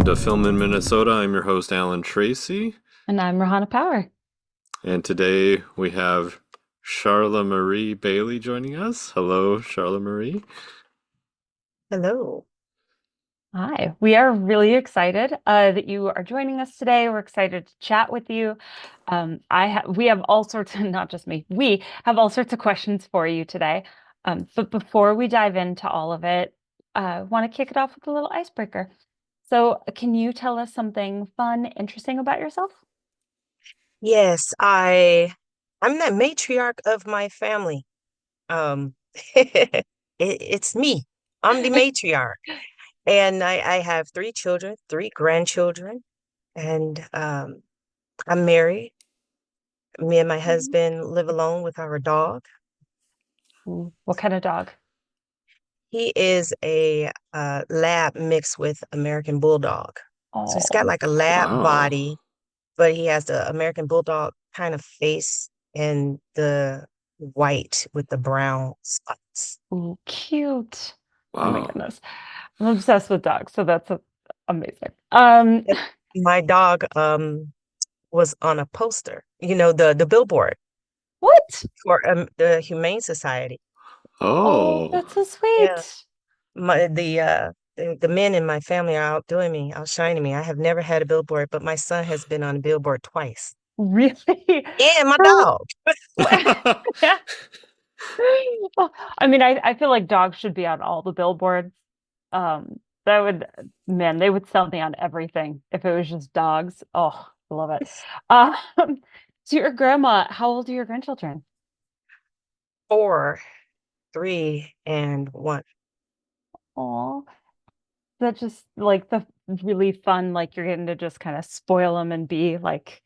to Film in Minnesota. I'm your host, Alan Tracy, And I'm Rahana Power. and today we have Charla Marie Bailey joining us. Hello, Charla Marie. Hello. Hi. We are really excited that you are joining us today. We're excited to chat with you. We have all sorts of, not just me, we have all sorts of questions for you today. But before we dive into all of it, I want to kick it off with a little icebreaker. So, can you tell us something fun, interesting about yourself? Yes, I'm the matriarch of my family. Um, it's me. I'm the matriarch. And I have three children, three grandchildren, and I'm married. Me and my Mhm. husband live alone with our dog. Ooh, what kind of dog? He is a lab mixed with American Bulldog. So he's got Oh, like a lab Wow. body, but he has the American Bulldog kind of face and the white with the brown spots. ooh, cute. Oh my Wow. goodness. I'm obsessed with dogs, so that's amazing. Yep. My dog was on a poster, the billboard What? for the Humane Society. Oh, Oh. that's so Yeah, sweet. the men in my family are outdoing me, outshining me. I have never had a billboard, but my son has been on a billboard twice. Really? And my For dog. Oh, I mean, I feel like dogs should be on all the billboards. That would, man, they would sell me on everything if it was just dogs. Oh, I love it. Um, so your grandma, how old are your grandchildren? Four, three, and one. Oh, that just like the really fun, like you're getting to just kind of spoil them and be like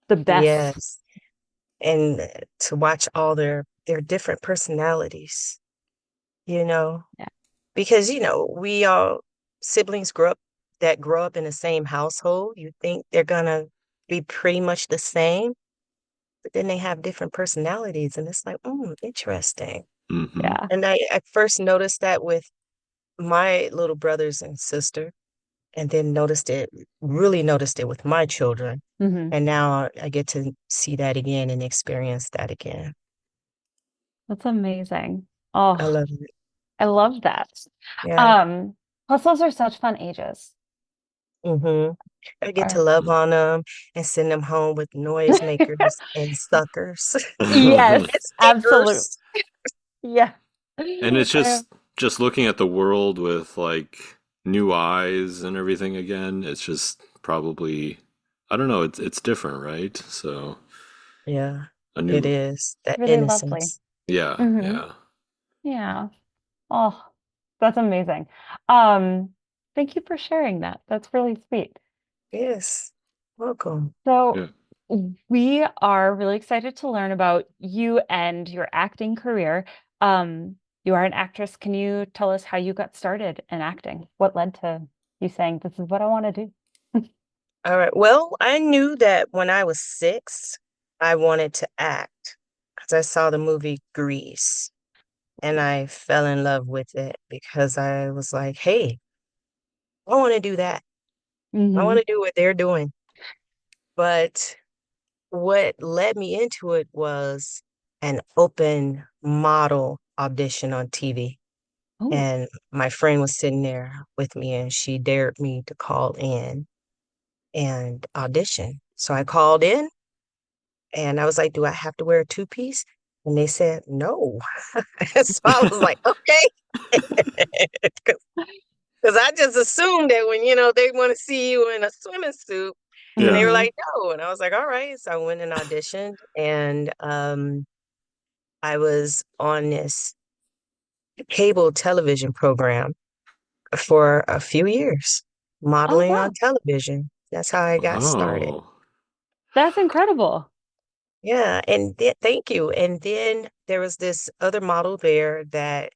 the best. Yes. And to watch all their different personalities, you know, Yeah. because we all siblings grow up in the same household. You think they're gonna be pretty much the same, but then they have different personalities, and it's like, interesting. hmm Yeah. And I first noticed that with my little brothers and sister, and then really noticed it with my children. Hmm. And now I get to see that again and experience that again. That's amazing. I Oh, love it. I love that. Yeah. Um, Plus those are such fun ages. Mm-hmm. I get to Uh, love on them and send them home with noisemakers and suckers and yes, absolutely. stickers. Yeah. And it's Uh, just looking at the world with like new eyes and everything again. It's just probably I don't know, it's different, right? So Yeah, a it new is. That really lovely. innocence. yeah, Hmm. yeah. Yeah. Oh, that's amazing. Um, Thank you for sharing that. That's really sweet. Yes. Welcome. So Yeah. we are really excited to learn about you and your acting career. You are an actress. Can you tell us how you got started in acting? What led to you saying, this is what I want to do? All right. Well, I knew that when I was 6, I wanted to act because I saw the movie Grease and I fell in love with it because I was like, hey, I want to do that. I want Hmm. to do what they're doing. But what led me into it was an open model audition on TV. Oh, And my friend was sitting there with me and she dared me to call in and audition. So I called in and I was like, do I have to wear a two-piece? And they said, no. So I was like, okay. Because I just assumed that when, they want to see you in a swimming suit. And they Yeah. were hmm. like, no. And I was like, all right. So I went and auditioned and I was on this cable television program for a few years, Oh, modeling on wow. television. That's how I got started. Oh. That's incredible. Yeah, and thank you. And then there was this other model there that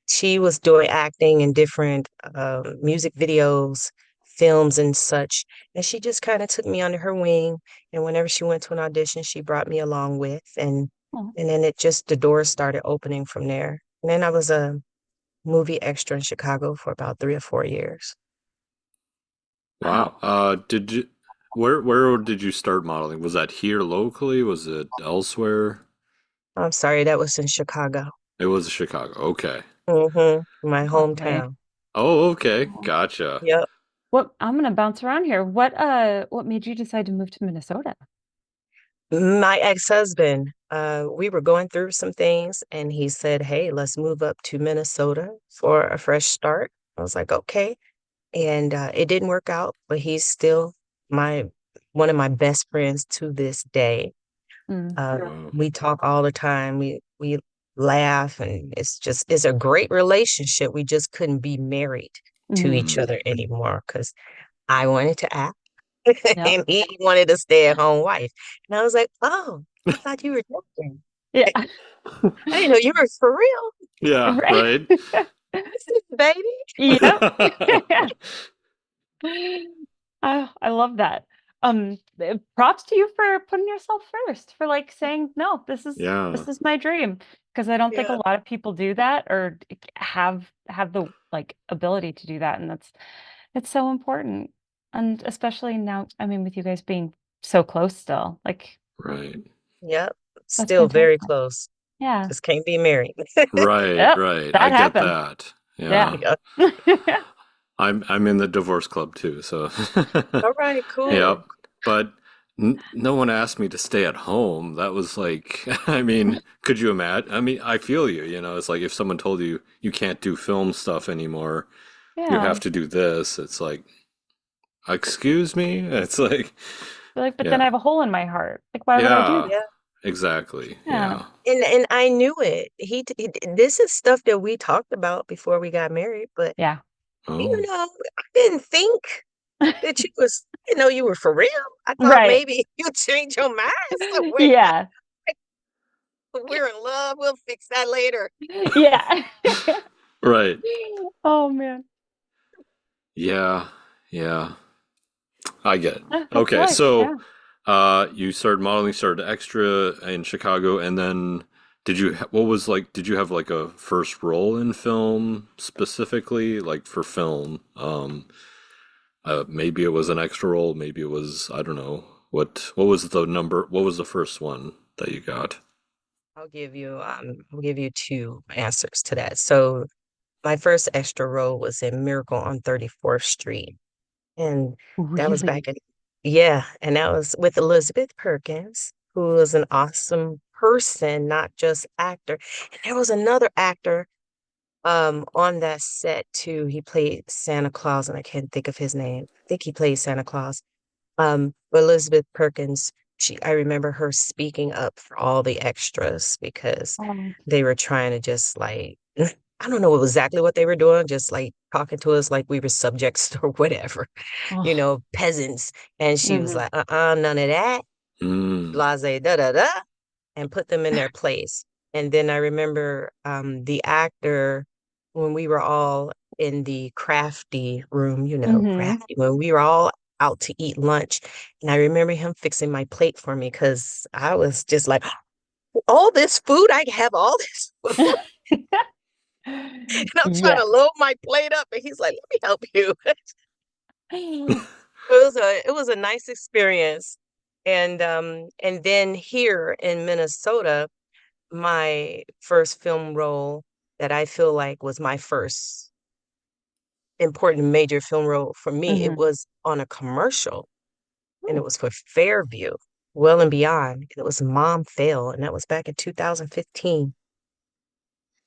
she was doing acting in different music videos, films, and such. And she just kind of took me under her wing. And whenever she went to an audition, she brought me along with, Oh, and then the doors started opening from there. And then I was a movie extra in Chicago for about 3 or 4 years. Wow. Did you where did you start modeling? Was that here locally? Was it elsewhere? I'm sorry, that was in Chicago. It was Chicago. Okay. My Lovely. hometown. Oh, okay. Gotcha. Yep. What I'm gonna bounce around here. What made you decide to move to Minnesota? My ex-husband, we were going through some things and he said, "Hey, let's move up to Minnesota for a fresh start." I was like, "Okay." And it didn't work out, but he's still my one of my best friends to this day. Mm, Wow. We talk all the time. We laugh, and it's a great relationship. We just couldn't be married to hmm. each Mm, other anymore because I wanted to act Yep. and he wanted a stay-at-home wife. And I was like, "Oh, I thought you were joking. Yeah. I didn't know you were for real, yeah, Right. right. baby." Yep. I love that. Props to you for putting yourself first, for like saying, no, Yeah, this is my dream. Because I don't think a Yeah, lot of people do that or have the like ability to do that. And it's so important. And especially now, I mean, with you guys being so close still, like right. yep. that's Still very fantastic. close. Yeah. Just can't be married. Right, Yep. right. I That get happens. that. Yeah. Yeah. Yeah. I'm in the divorce club too, so All right, cool. yep. But n no one asked me to stay at home. That was like, I mean, could you imagine? I mean, I feel you, it's like if someone told you you can't do film stuff anymore, you Yeah. have to do this. It's like, excuse me? It's like, You're like, but then yeah. I have a hole in my heart. Like, why would I do Yeah, that? Yeah. exactly. Yeah. Yeah. And I knew it. This is stuff that we talked about before we got married, but Yeah. Oh, I didn't think that you know, you were for real. I thought Right. maybe you changed your mind somewhere. Yeah. We're in love. We'll fix that later. Yeah. right. Oh man. Yeah. Yeah. I get it. That's Okay, life. so Yeah. you started modeling, started extra in Chicago, and then what was like, did you have like a first role in film specifically, like for film? Maybe it was an extra role, maybe it was, I don't know. What was the first one that you got? I'll give you two answers to that. So my first extra role was in Miracle on 34th Street. And that was Really? back in, yeah, and that was with Elizabeth Perkins, who was an awesome person, not just actor. And there was another actor on that set too. He played Santa Claus, and I can't think of his name. I think he played Santa Claus. But Elizabeth Perkins, I remember her speaking up for all the extras because Um, they were trying to just like, I don't know exactly what they were doing, just like talking to us like we were subjects or whatever, oh. peasants. And she was Hmm. like, none of that, Mm, blase, da da da, and put them in their place. And then I remember the actor when we were all in the crafty room, Hmm. crafty, when we were all out to eat lunch. And I remember him fixing my plate for me because I was just like, all this food, I have all this food. And I'm trying Yeah. to load my plate up. And he's like, let me help you. It was a nice experience. And then here in Minnesota, my first film role that I feel like was my first important major film role for me, it Hmm. was on a commercial and it Ooh. was for Fairview, Well and Beyond. It was Mom Fail, and that was back in 2015.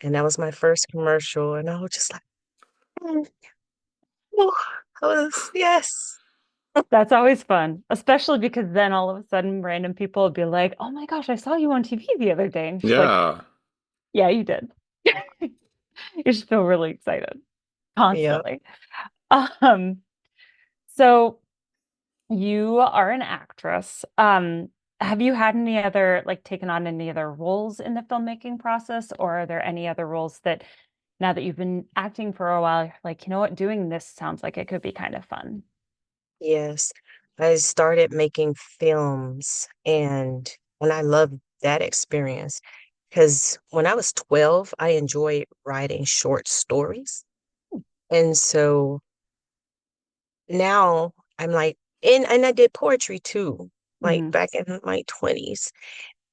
And that was my first commercial. And I was just like, "Mm, oh, yes. That's always fun, especially because then all of a sudden random people would be like, "Oh my gosh, I saw you on TV the other day." And she's like, yeah. "Yeah, you did." You just feel really excited Yeah. constantly. Um, so you are an actress. Have you had any other, like, taken on any other roles in the filmmaking process, or are there any other roles that now that you've been acting for a while, you're like, you know what, doing this sounds like it could be kind of fun? Yes. I started making films and I loved that experience because when I was 12, I enjoyed writing short stories. And so now I'm like, and I did poetry too, like Hmm. back in my 20s.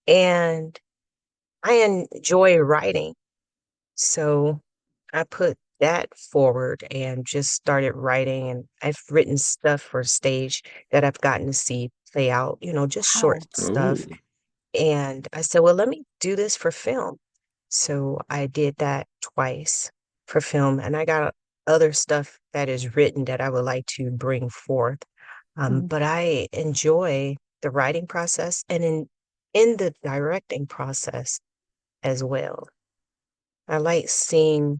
And I enjoy writing. So I put that forward and just started writing. And I've written stuff for stage that I've gotten to see play out, just short Wow. stuff. Oh, And I said, well, let me do this for film. So I did that twice for film. And I got other stuff that is written that I would like to bring forth. Hmm. But I enjoy the writing process and in the directing process as well. I like seeing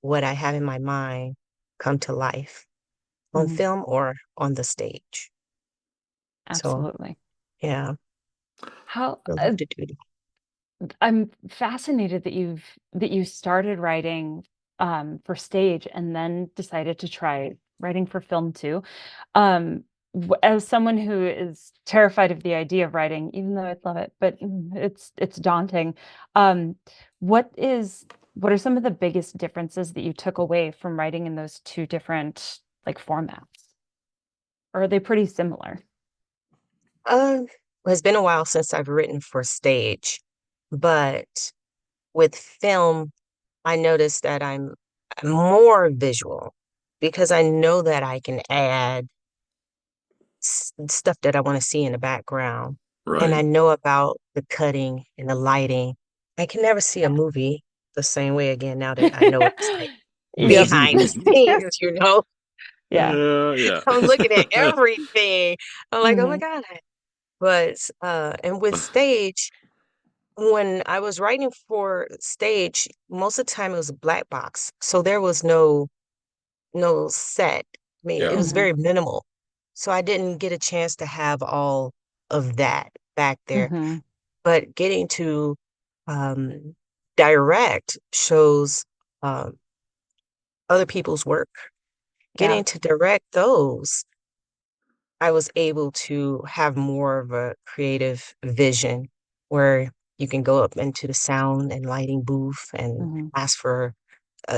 what I have in my mind come to life on Hmm. film or on the stage. So Absolutely. yeah, How I love to do that. I'm fascinated that you started writing for stage and then decided to try writing for film too. As someone who is terrified of the idea of writing, even though I love it, but it's daunting. Um, what is what are some of the biggest differences that you took away from writing in those two different like formats? Or are they pretty similar? Well, it's been a while since I've written for stage, but with film, I noticed that I'm more visual because I know that I can add stuff that I want to see in the background. And right. I know about the cutting and the lighting. I can never see a Yeah. movie the same way again now that I know it's like Yep. behind the scenes. Yeah. Yeah. I'm looking at everything. I'm like, oh my Hmm. God. But and with stage, when I was writing for stage, most of the time it was a black box. So there was no set. I mean, it Yeah. was Hmm. very minimal. So I didn't get a chance to have all of that back there. Hmm. But getting to um, direct shows um, other people's work. Yeah. Getting to direct those, I was able to have more of a creative vision where you can go up into the sound and lighting booth and Hmm. ask for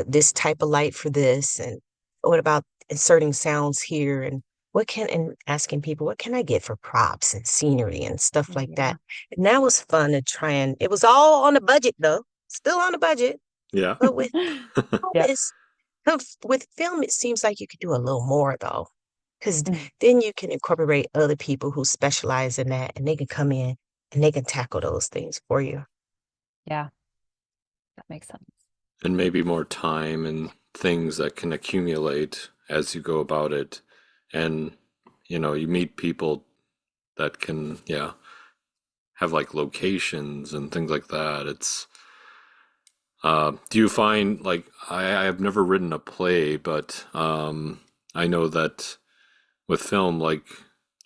this type of light for this, and what about inserting sounds here, and and asking people what can I get for props and scenery and stuff like Yeah. that. And that was fun to try, and it was all on the budget though, still on the budget. Yeah. But with film, Yep. with film, it seems like you could do a little more though, because Mhm. then you can incorporate other people who specialize in that, and they can come in and they can tackle those things for you. Yeah, that makes sense. And maybe more time and things that can accumulate as you go about it. And, you meet people that can, yeah, have like locations and things like that. Do you find like I have never written a play, but I know that with film, like,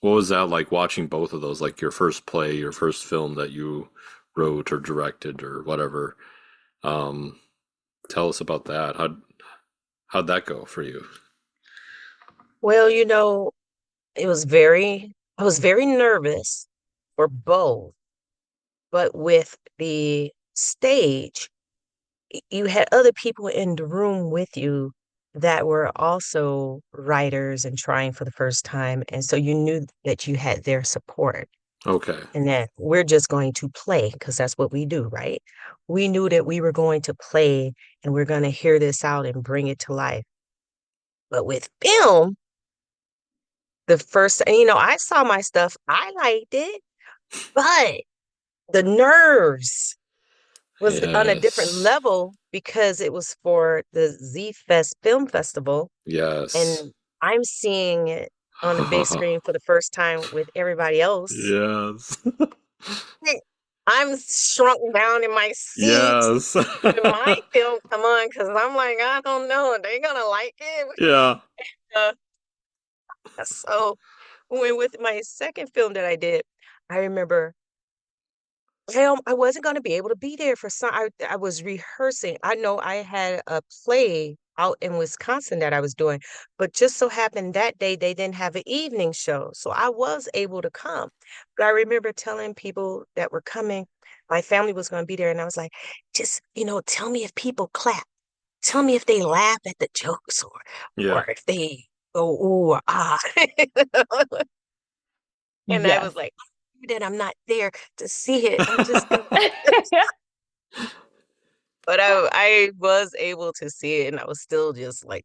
what was that like watching both of those, like your first play, your first film that you wrote or directed or whatever? Um, Tell us about that. How'd that go for you? Well, I was very nervous for both, but with the stage, you had other people in the room with you that were also writers and trying for the first time. And so you knew that you had their support Okay. and that we're just going to play because that's what we do, right? We knew that we were going to play and we're going to hear this out and bring it to life. But with film, the first, and I saw my stuff, I liked it, but the nerves was on a different Yes. level because it was for the Z Fest Film Festival, Yes. and I'm seeing it on the big screen for the first time with everybody else. Yes. I'm shrunk down in my seat Yes. when my film come on because I'm like, I don't know, are they gonna like it? Yeah. Uh, so when with my second film that I did, I remember I wasn't going to be able to be there for some. I was rehearsing. I know I had a play out in Wisconsin that I was doing, but just so happened that day they didn't have an evening show. So I was able to come. But I remember telling people that were coming, my family was going to be there. And I was like, just, tell me if people clap. Tell me if they laugh at the jokes or Yeah. if they go, ooh, ah. And I was Yes. like, that I'm not there to see it. I'm just gonna, but I was able to see it, and I was still just like,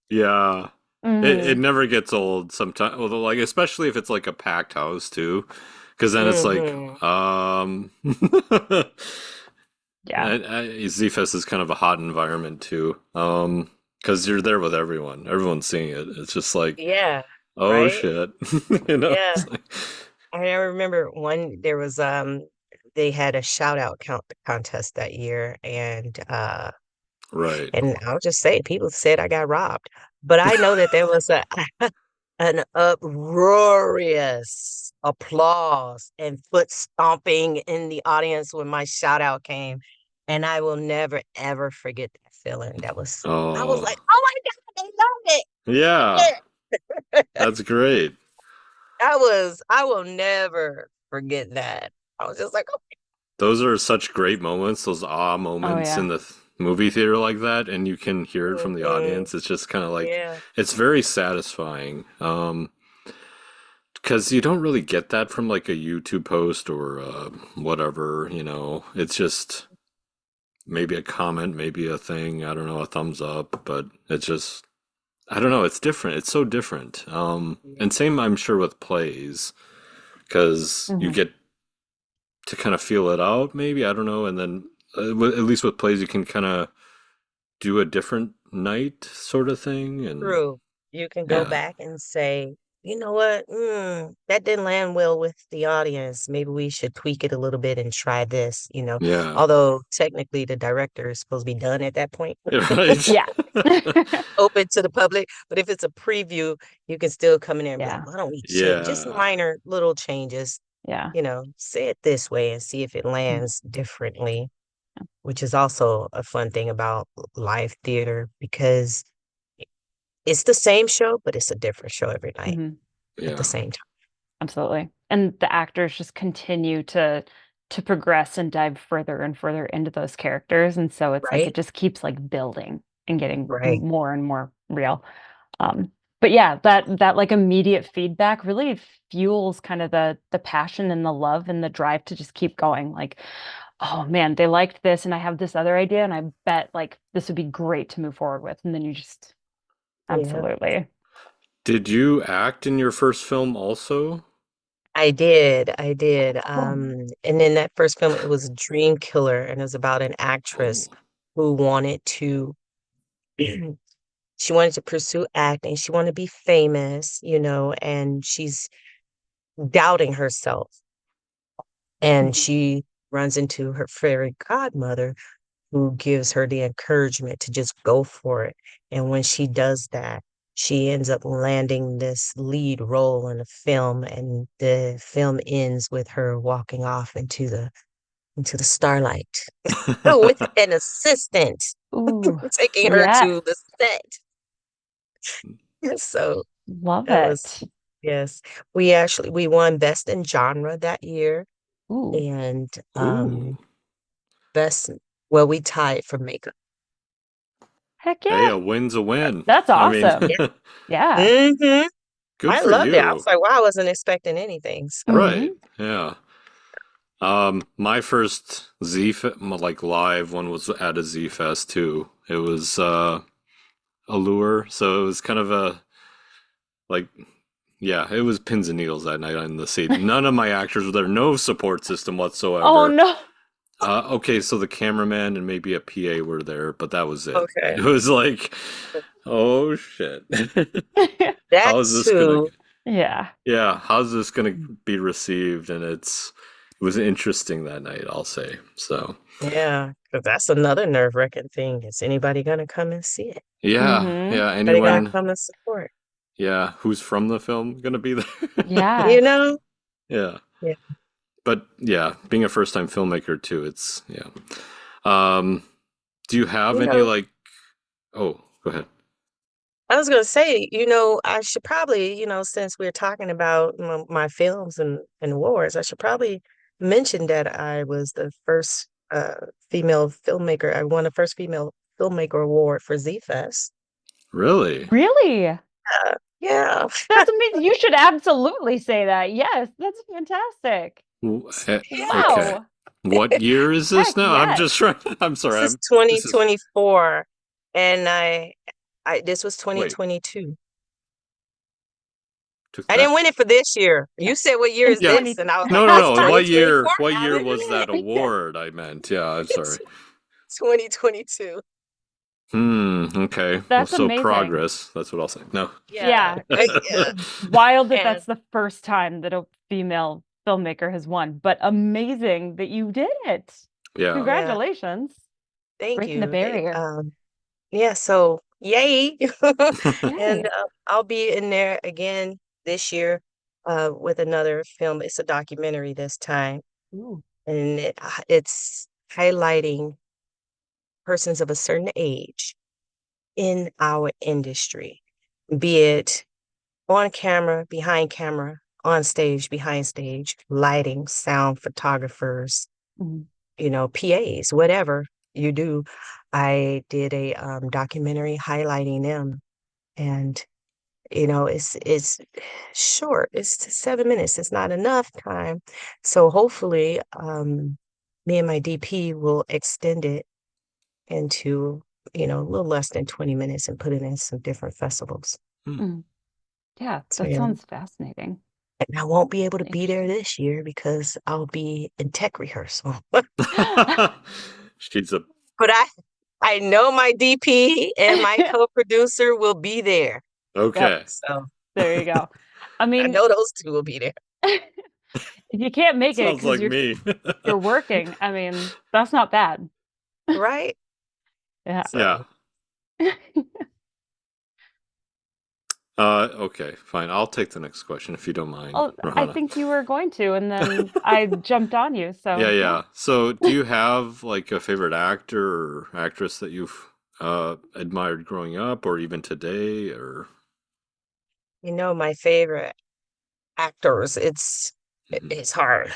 Yeah. It Mm, never gets old sometimes, although like especially if it's like a packed house too, because then it's like, mm-hmm. yeah. Z-Fest is kind of a hot environment too, because you're there with everyone, everyone's seeing it. It's just like, Yeah, oh right. shit, you know? Yeah. It's like, I remember one there was they had a shout out contest that year, right. and I'll just say people said I got robbed. But I know that there was a an uproarious applause and foot stomping in the audience when my shout out came. And I will never ever forget that feeling. I was Oh, like, oh my God, they love yeah, it. that's great. I will never forget that. I was just like, oh. Those are such great moments, those Oh moments in yeah. the movie theater like that, and you can hear it from the Mhm. audience. It's just kind of like, Yeah, it's very satisfying. Because you don't really get that from like a YouTube post or whatever, you know. It's just maybe a comment, maybe a thing, I don't know, a thumbs up, but it's just, I don't know, it's different. It's so different. yeah, And same, I'm sure, with plays, because you Hmm. get to kind of feel it out, maybe, I don't know. And then at least with plays, you can kind of do a different night sort of thing. And true. You can go yeah, back and say, you know what? That didn't land well with the audience. Maybe we should tweak it a little bit and try this, yeah, Although technically the director is supposed to be done at that point, right. Yeah. open to the public. But if it's a preview, you can still come in there and be like, Yeah. why don't we change just Yeah, minor little changes, Yeah. say it this way and see if it Mm, lands differently, which is also a fun thing about live theater because it's the same show, but it's a different show every night mhm. at the yeah, same time, Absolutely. And the actors just continue to progress and dive further and further into those characters. And so it's like it right? just keeps like building and getting Right. more and more real. But yeah, that like immediate feedback really fuels kind of the passion and the love and the drive to just keep going. Like, oh man, they liked this and I have this other idea and I bet like this would be great to move forward with. And then you just Yeah. absolutely. did you act in your first film also? I did. I did. Cool. And in that first film, it was Dream Killer, and it was about an actress Oh, who wanted to, she wanted to pursue acting. She wanted to be famous, and she's doubting herself. And Mhm. she runs into her fairy godmother, who gives her the encouragement to just go for it. And when she does that, she ends up landing this lead role in a film, and the film ends with her walking off into the starlight with an assistant Ooh, taking her yes. to the set. So Love that was it. yes. We won best in genre that year, Ooh, and ooh. best well, we tied for makeup. heck Hey, yeah. a win's a win. That's I mean, awesome. Yeah. hmm good I for loved it. I was you. like, wow, I wasn't expecting anything. So, Right. Hmm. Yeah. My first like live one was at a Z Fest too. It was Allure, so it was kind of a like yeah, it was pins and needles that night on the seat. None of my actors were there, no support system Oh whatsoever. no. Okay, so the cameraman and maybe a PA were there, but that was it. okay. It was like, oh shit. That How is this gonna too. Yeah. yeah, how's this gonna be received? And it was interesting that night, I'll say. So Yeah, because that's another nerve-wracking thing. Is anybody gonna come and see it? yeah, Hmm. yeah, They gotta anyone come and support. yeah, who's from the film gonna be there? You Yes. know? Yeah. Yeah. But yeah, being a first time filmmaker too, it's yeah. Um, do you have You any know, like oh, go ahead. I was gonna say, I should probably, since we're talking about my films and awards, I should probably mention that I was the first female filmmaker. I won the first female filmmaker award for Z Fest. Really? Really? Yeah. That's amazing. You should absolutely say that. Yes, that's fantastic. Okay. Wow. What year is this Heck now? I'm yes. just trying. I'm This sorry. is This is, 2024, and this was wait, 2022. took I that. didn't win it for this year. Yeah. You said, "What year In is Yeah. 20. this?" And I was like, No, no, "It's no. What 2024, year? What year was Alex. that award? I meant. Yeah, I'm sorry. It's 2022." Okay. Well, That's so amazing. progress. That's what I'll say. No. Yeah. Yeah, Yeah. wild that And that's the first time that a female filmmaker has won, but amazing that you did it. Yeah. yeah, Congratulations. thank Breaking the you. barrier. Yeah, so yay. And Yay. I'll be in there again this year with another film. It's a documentary this time, Ooh. and it's highlighting persons of a certain age in our industry, be it on camera, behind camera, on stage, behind stage, lighting, sound, photographers, Mhm. PAs, whatever you do. I did a documentary highlighting them, and it's short. It's 7 minutes. It's not enough time. So hopefully, me and my DP will extend it into, a little less than 20 minutes and put it in some different festivals. Hmm. Mm. Yeah, So that yeah. sounds fascinating And I won't be able to and be there interesting. this year because I'll be in tech rehearsal. She's a But I know my DP and my co-producer will be there. Yep, okay. So there you go. I I mean, know those two will be there. if you can't make it Sounds because like me. you're working, I mean, that's not bad. Right? Yeah. Yeah. So Okay, fine. I'll take the next question if you don't mind, Oh, I Rohana. think you were going to, and then I jumped on you. Yeah, So yeah. yeah. So, do you have like a favorite actor or actress that you've admired growing up or even today or my favorite actors, Mhm. it's hard,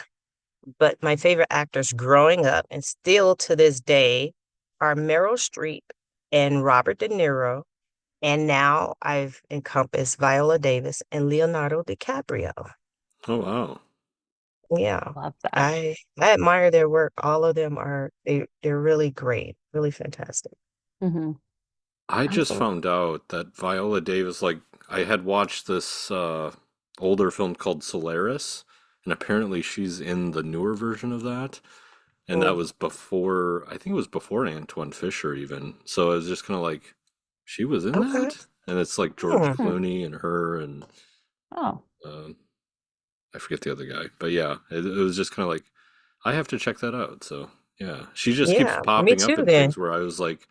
but my favorite actors growing up and still to this day are Meryl Streep and Robert De Niro. And now I've encompassed Viola Davis and Leonardo DiCaprio. Oh wow. Yeah. Love that. I admire their work. All of them they're really great, really fantastic. Hmm. I just Absolutely. found out that Viola Davis, like, I had watched this older film called Solaris, and apparently she's in the newer version of that. And that Mm, was before, I think it was before Antoine Fisher even. So I was just kind of like, she was in okay. that? And it's like George Hmm. Hmm. Clooney and her and Oh, um, I forget the other guy. But yeah, it was just kind of like, I have to check that out. So yeah, she just keeps Yeah, me popping up too in then. things where I was like,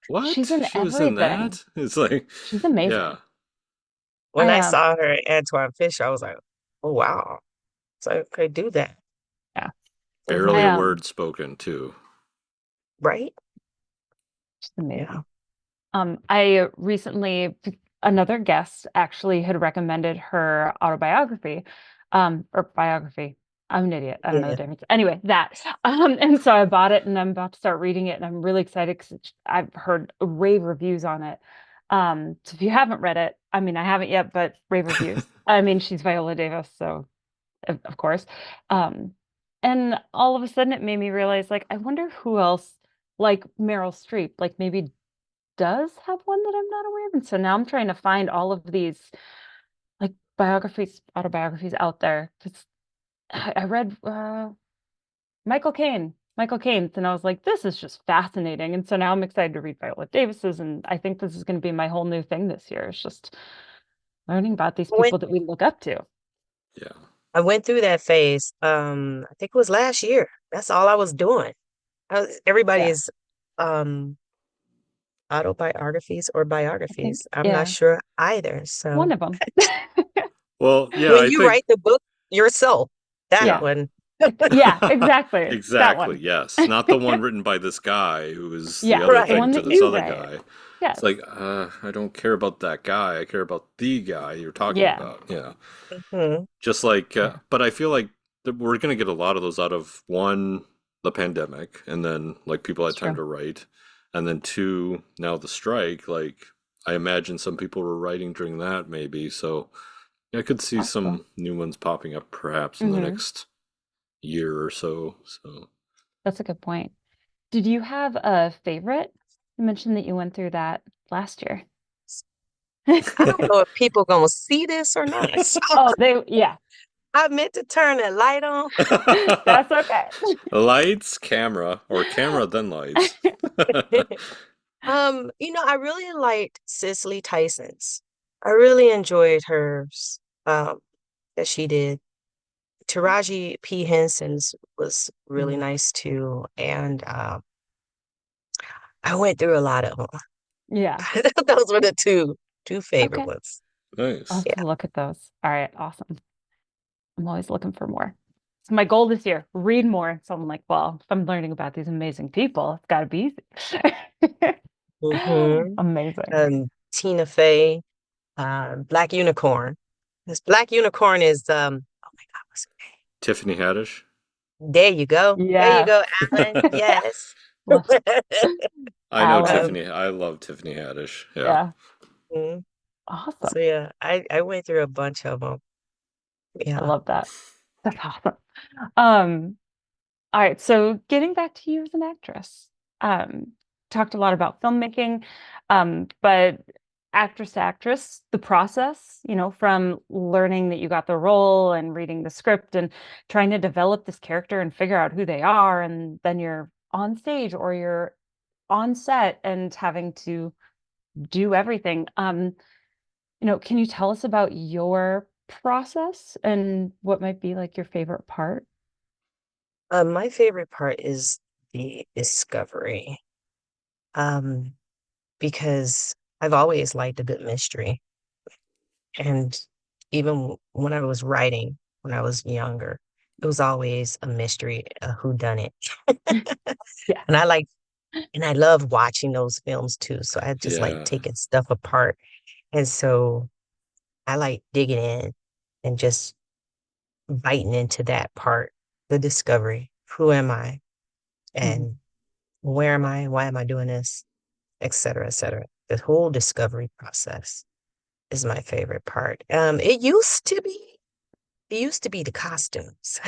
what? she's in She was in everything. that? It's like, She's amazing. yeah. When I I saw her in Antoine Fisher, I was like, oh wow. So I could do that. Yeah. Hmm. Barely I a word spoken too. Right? she's amazing. Yeah. I recently, another guest actually had recommended her autobiography, or biography. I'm an idiot. I don't know the Yeah. difference. Anyway, that. And so I bought it and I'm about to start reading it and I'm really excited because I've heard rave reviews on it. So if you haven't read it, I mean, I haven't yet, but rave reviews. I mean, she's Viola Davis, so of course. Um, and all of a sudden it made me realize, like, I wonder who else, like Meryl Streep, like maybe does have one that I'm not aware of. And so now I'm trying to find all of these like biographies, autobiographies out there. 'Cause I read Michael Caine's, and I was like, this is just fascinating. And so now I'm excited to read Viola Davis's, and I think this is going to be my whole new thing this year. It's just learning about these I went people that we look up to. Yeah. I went through that phase. I think it was last year. That's all I was doing. Yeah, Everybody's um autobiographies or I think, biographies. I'm not yeah, sure either. one So of them. Well, yeah, when I you think, write the book yourself, that Yeah, yeah. one. yeah, exactly. That Exactly, one. yes. Not the one written by this guy who is the Yeah, other the Right. thing one to that this you other write. guy. It's Yes. like, I don't care about that guy. I care about the guy you're talking Yeah. about. Yeah. Hmm. Just like, Yeah. but I feel like we're going to get a lot of those out of one, the pandemic, and then like people had It's time true. to write, and then two, now the strike. Like, I imagine some people were writing during that, maybe. So yeah, I could see Possible. some new ones popping up perhaps in the Hmm. next year or so. So That's a good point. Did you have a favorite? You mentioned that you went through that last year. I don't know if people gonna see this or not. So Oh, yeah, I meant to turn the light on. that's okay. lights, camera, or camera then lights. I really liked Cicely Tyson's. I really enjoyed hers that she did. Taraji P. Henson's was really Mhm. nice too. And I went through a lot of them. Yeah. Those were the two favorite Okay. ones. I'll Nice. have to look at those. All right. Awesome. I'm always looking for more. So my goal this year, read more. So I'm like, well, if I'm learning about these amazing people, it's got to be easy. Mm-hmm. Amazing. Tina Fey, Black Unicorn. This Black Unicorn is oh my God, what's her Tiffany Haddish. name? There you go. There you Yes. go, Alan. Yes. Love I know Alan. Um, Tiffany. I love Tiffany Haddish. Yeah. Yeah. mm, Awesome. so yeah, I went through a bunch of them. I Yeah. love that. That's awesome. Um, all right. So getting back to you as an actress, um, talked a lot about filmmaking, but actress to actress, the process, from learning that you got the role and reading the script and trying to develop this character and figure out who they are, and then you're on stage or you're on set and having to do everything. Can you tell us about your process and what might be like your favorite part? My favorite part is the discovery. Um, because I've always liked a good mystery. And even when I was writing, when I was younger, it was always a mystery, a whodunit. Yeah. And I like, and I love watching those films too. So I just like Yeah. taking stuff apart. And so I like digging in and just biting into that part, the discovery. Who am I? Mhm. And where am I? Why am I doing this? Et cetera, et cetera. The whole discovery process is my favorite part. It used to be the costumes.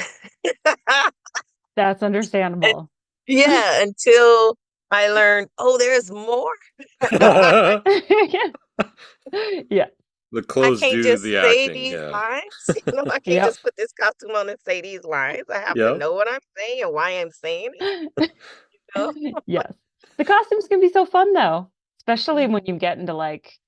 That's And understandable. yeah, until I learned, oh, there's more. The Yeah. Yeah. I clothes can't do just the say acting. these Yeah. lines. I can't Yep. just put this costume on and say these lines. I have to Yep. know what I'm saying and why I'm saying it. You Yes. The costumes can be so fun though, especially know? when you get into like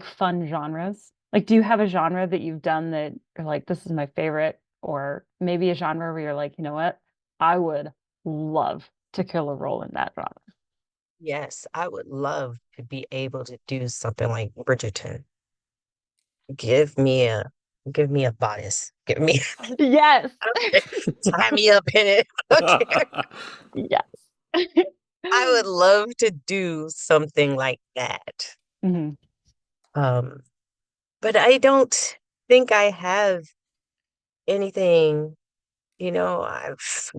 fun genres. Like, do you have a genre that you've done that you're like, this is my favorite, or maybe a genre where you're like, you know what? I would love to kill a role in that genre. Yes, I would love to be able to do something like Bridgerton. Give me a give me a bodice. Give me Yes. tie me up in it. Okay. Yes. I would love to do something like that. Mhm. Um, but I don't think I have anything, the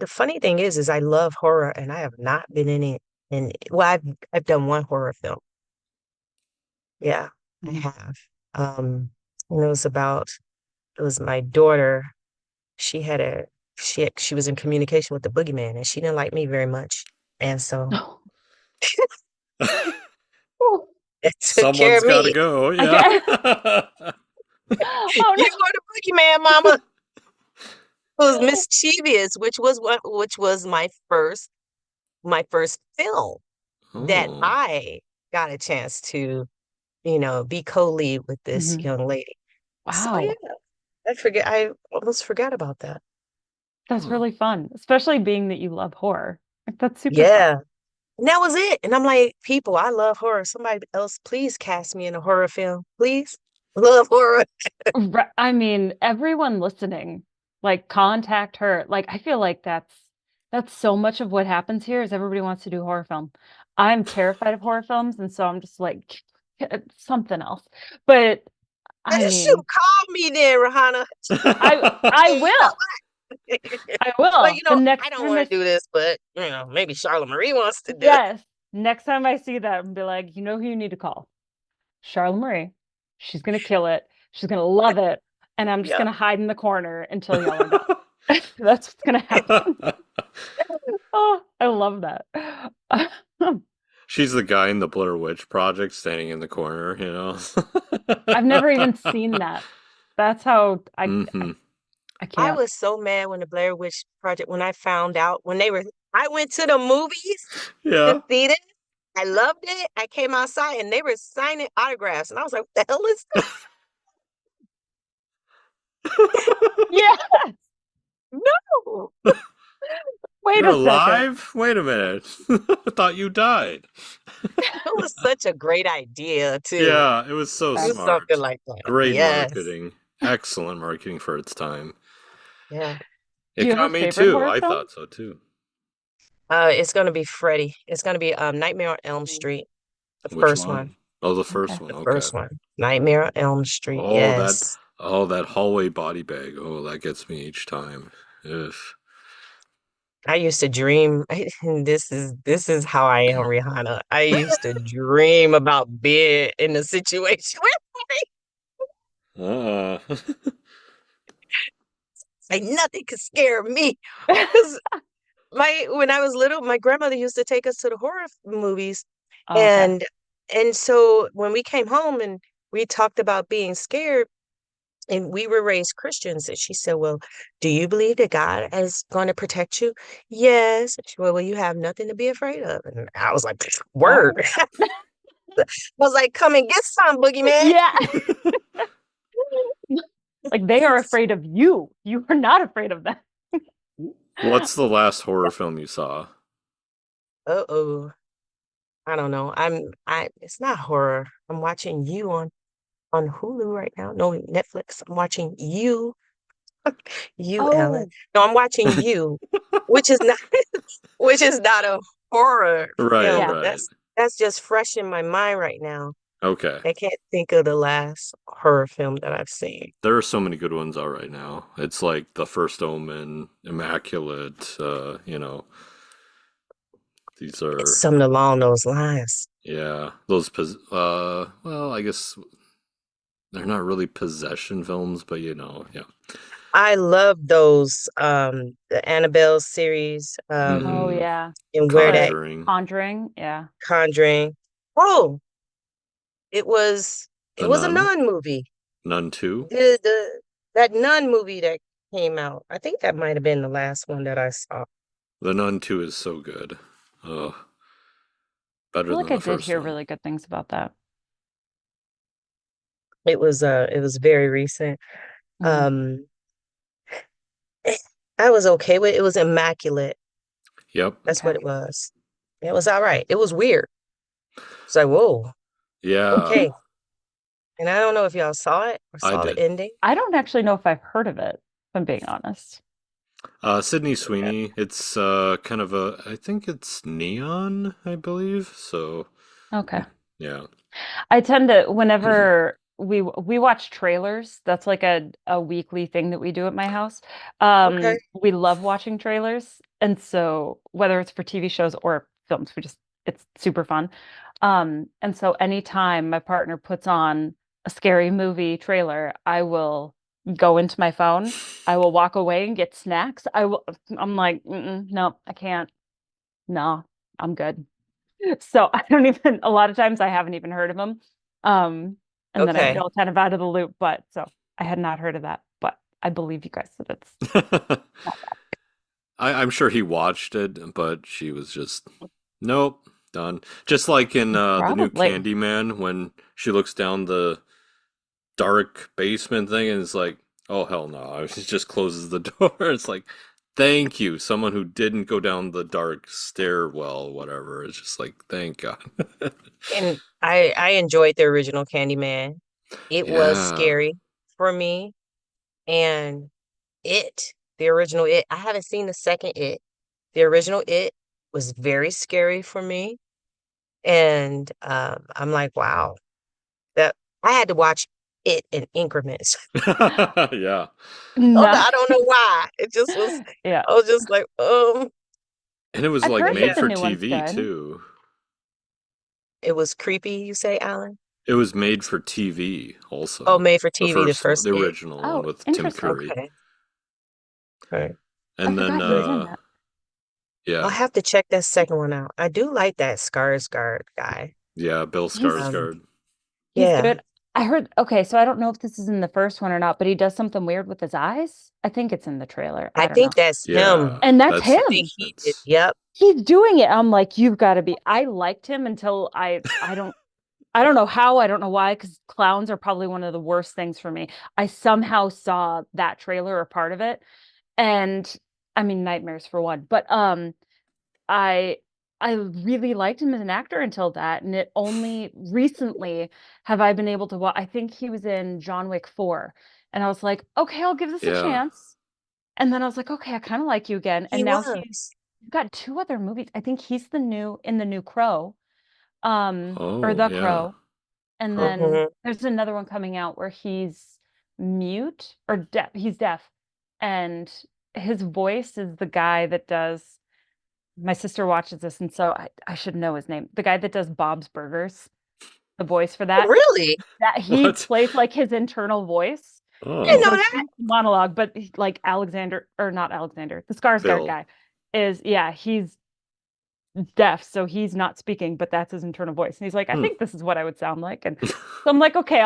funny thing is I love horror and I have not been in it well, I've done one horror film. Yeah, I Mhm. have. And it was my daughter. She had a she was in communication with the boogeyman and she didn't like me very much. And so Oh. Oh, it took care Someone's of got to me. go. Yeah. okay. Oh You no. are the boogeyman, mama. It was mischievous, which was my first film that Oh. I got a chance to, be co-lead with this Mhm. young lady. So yeah, Wow. I almost forgot about that. That's Huh. really fun, especially being that you love horror. Like, that's super fun. Yeah. And that was it. And I'm like, people, I love horror. Somebody else, please cast me in a horror film. Please. Love horror. I mean, everyone listening, like contact her. Like, I feel like that's so much of what happens here is everybody wants to do horror film. I'm terrified of horror films, and so I'm just like something else. But I Shoot, mean, call me then, Rahana. I You know will. what? I Well, will. The I next don't time want to do this, but maybe Charla Marie wants to do it. yes, next time I see that, and be like, you know who you need to call. Charla Marie. She's gonna kill it. She's gonna love it. And I'm just Yep. gonna hide in the corner until y'all are done. That's what's gonna happen. Oh, I love that. She's the guy in the Blair Witch Project standing in the corner, you know? I've never even seen that. That's how Hmm. I I can't. was so mad when the Blair Witch Project, when I found out, I went to the movies to Yeah. see this. I loved it. I came outside and they were signing autographs. And I was like, what the hell is Yeah, no? wait You're a second. alive? Wait a minute. I thought you died. It was such a great idea, too. Yeah, it was so Do That's something smart. like that. Great Yes. marketing. Excellent marketing for its time. Yeah. Do It you have a got me favorite too. horror I film? thought so too. It's gonna be Freddy. It's gonna be Nightmare on Elm Street, the Which first one. one? Oh, the Okay. first one. The Okay. first one. Nightmare on Elm Street. Oh, Yes. that hallway body bag. Oh, that gets me each time. Ugh. I used to dream. This is how I am, Rihanna. I used to dream about being in a situation where Ah. like nothing could scare me. Because my when I was little, my grandmother used to take us to the horror movies, Okay. and so when we came home and we talked about being scared, and we were raised Christians, and she said, "Well, do you believe that God is going to protect you?" Yes. And she went, "Well, you have nothing to be afraid of." And I was like, All "Word." right. I was like, "Come and get some, boogeyman." Yeah. Like they are afraid of you. You are not afraid of them. What's the last horror film you saw? Uh-oh. I don't know. It's not horror. I'm watching you on Hulu right now. No, Netflix. I'm watching you, you, Ellen. Oh, No, I'm watching you, which is not which is not a horror Right, film, yeah. but right. that's just fresh in my mind right now. Okay. I can't think of the last horror film that I've seen. There are so many good ones out right now. It's like The First Omen, Immaculate, these It's are something along those lines. yeah, well, I guess they're not really possession films, but yeah. I love those the Annabelle series, Oh, Hmm. yeah. and where The that Conjuring, Conjuring. Yeah. Conjuring. Oh, it was The it was a Nun, nun movie. Nun 2. The that nun movie that came out. I think that might have been the last one that I saw. The Nun 2 is so good. Oh, I better feel like than I the did first hear one. really good things about that. It was very recent. Mhm. Um eh, I was okay with it. It was immaculate. Yep. That's Okay. what it was. It was all right. It was weird. It's like, whoa, Yeah, okay. And I don't know if y'all saw it or I saw the did. ending. I don't actually know if I've heard of it, if I'm being honest. Sydney Yeah. Sweeney. It's kind of I think it's neon, I believe. So Okay. yeah. I tend to whenever we watch trailers, that's like a weekly thing that we do at my house. Okay. We love watching trailers, and so whether it's for TV shows or films, it's super fun. And so anytime my partner puts on a scary movie trailer, I will go into my phone. I will walk away and get snacks. I'm like, no, I can't. No, I'm good. So I don't even, a lot of times I haven't even heard of them. Um, and then I Okay. feel kind of out of the loop, but so I had not heard of that, but I believe you guys that it's not I'm sure he watched it, but she was just, nope, done. Just like in the new probably. Candyman, when she looks down the dark basement thing and it's like, oh hell no. She just closes the door. It's like, thank you. Someone who didn't go down the dark stairwell, whatever. It's just like, thank God. And I enjoyed the original Candyman. It was Yeah. scary for me. And the original It, I haven't seen the second It. The original It was very scary for me. And I'm like, wow, that I had to watch it in increments. Yeah. No, I don't know why. It just was, yeah. I was just like, And it was I've like heard but that made yeah, the for new one's TV good. too. it was creepy, you say, Alan? It was made for TV Oh, also. made for The TV, the first one, first the gig. original one Oh, with Tim interesting. Curry. Okay. Right. I And then forgot he was in that. I'll yeah. have to check that second one out. I do like that Skarsgård guy. Yeah, Bill He's Um, Skarsgård. he's yeah, good. I heard, okay, so I don't know if this is in the first one or not, but he does something weird with his eyes. I think it's in the trailer. I I don't know. think that's Yeah. him. And that's That's I think him. he did. that's Yep. He's doing it. I'm like, you've got to be. I liked him until I don't know how, I don't know why, because clowns are probably one of the worst things for me. I somehow saw that trailer or part of it, and I mean nightmares for one, but I I really liked him as an actor until that, and it only recently have I been able to watch. I think he was in John Wick 4, and I was like, okay, I'll give this a yeah. chance. And then I was like, okay, I kind of like you again. He And now he's was. got two other movies. I think he's the new Crow, or Oh, the yeah. Crow. And Huh. then Hmm. there's another one coming out where he's mute or deaf. He's deaf. And his voice is the guy that does, my sister watches this, and so I should know his name. The guy that does Bob's Burgers, the voice for Really? that he What? plays like his internal voice. I And didn't Oh, so know that. he's monologue, but like Alexander, or not Alexander, the Skarsgård Bill. guy is, yeah, he's deaf, so he's not speaking, but that's his internal voice. And he's like, I Hmm. think this is what I would sound like. And so I'm like, okay,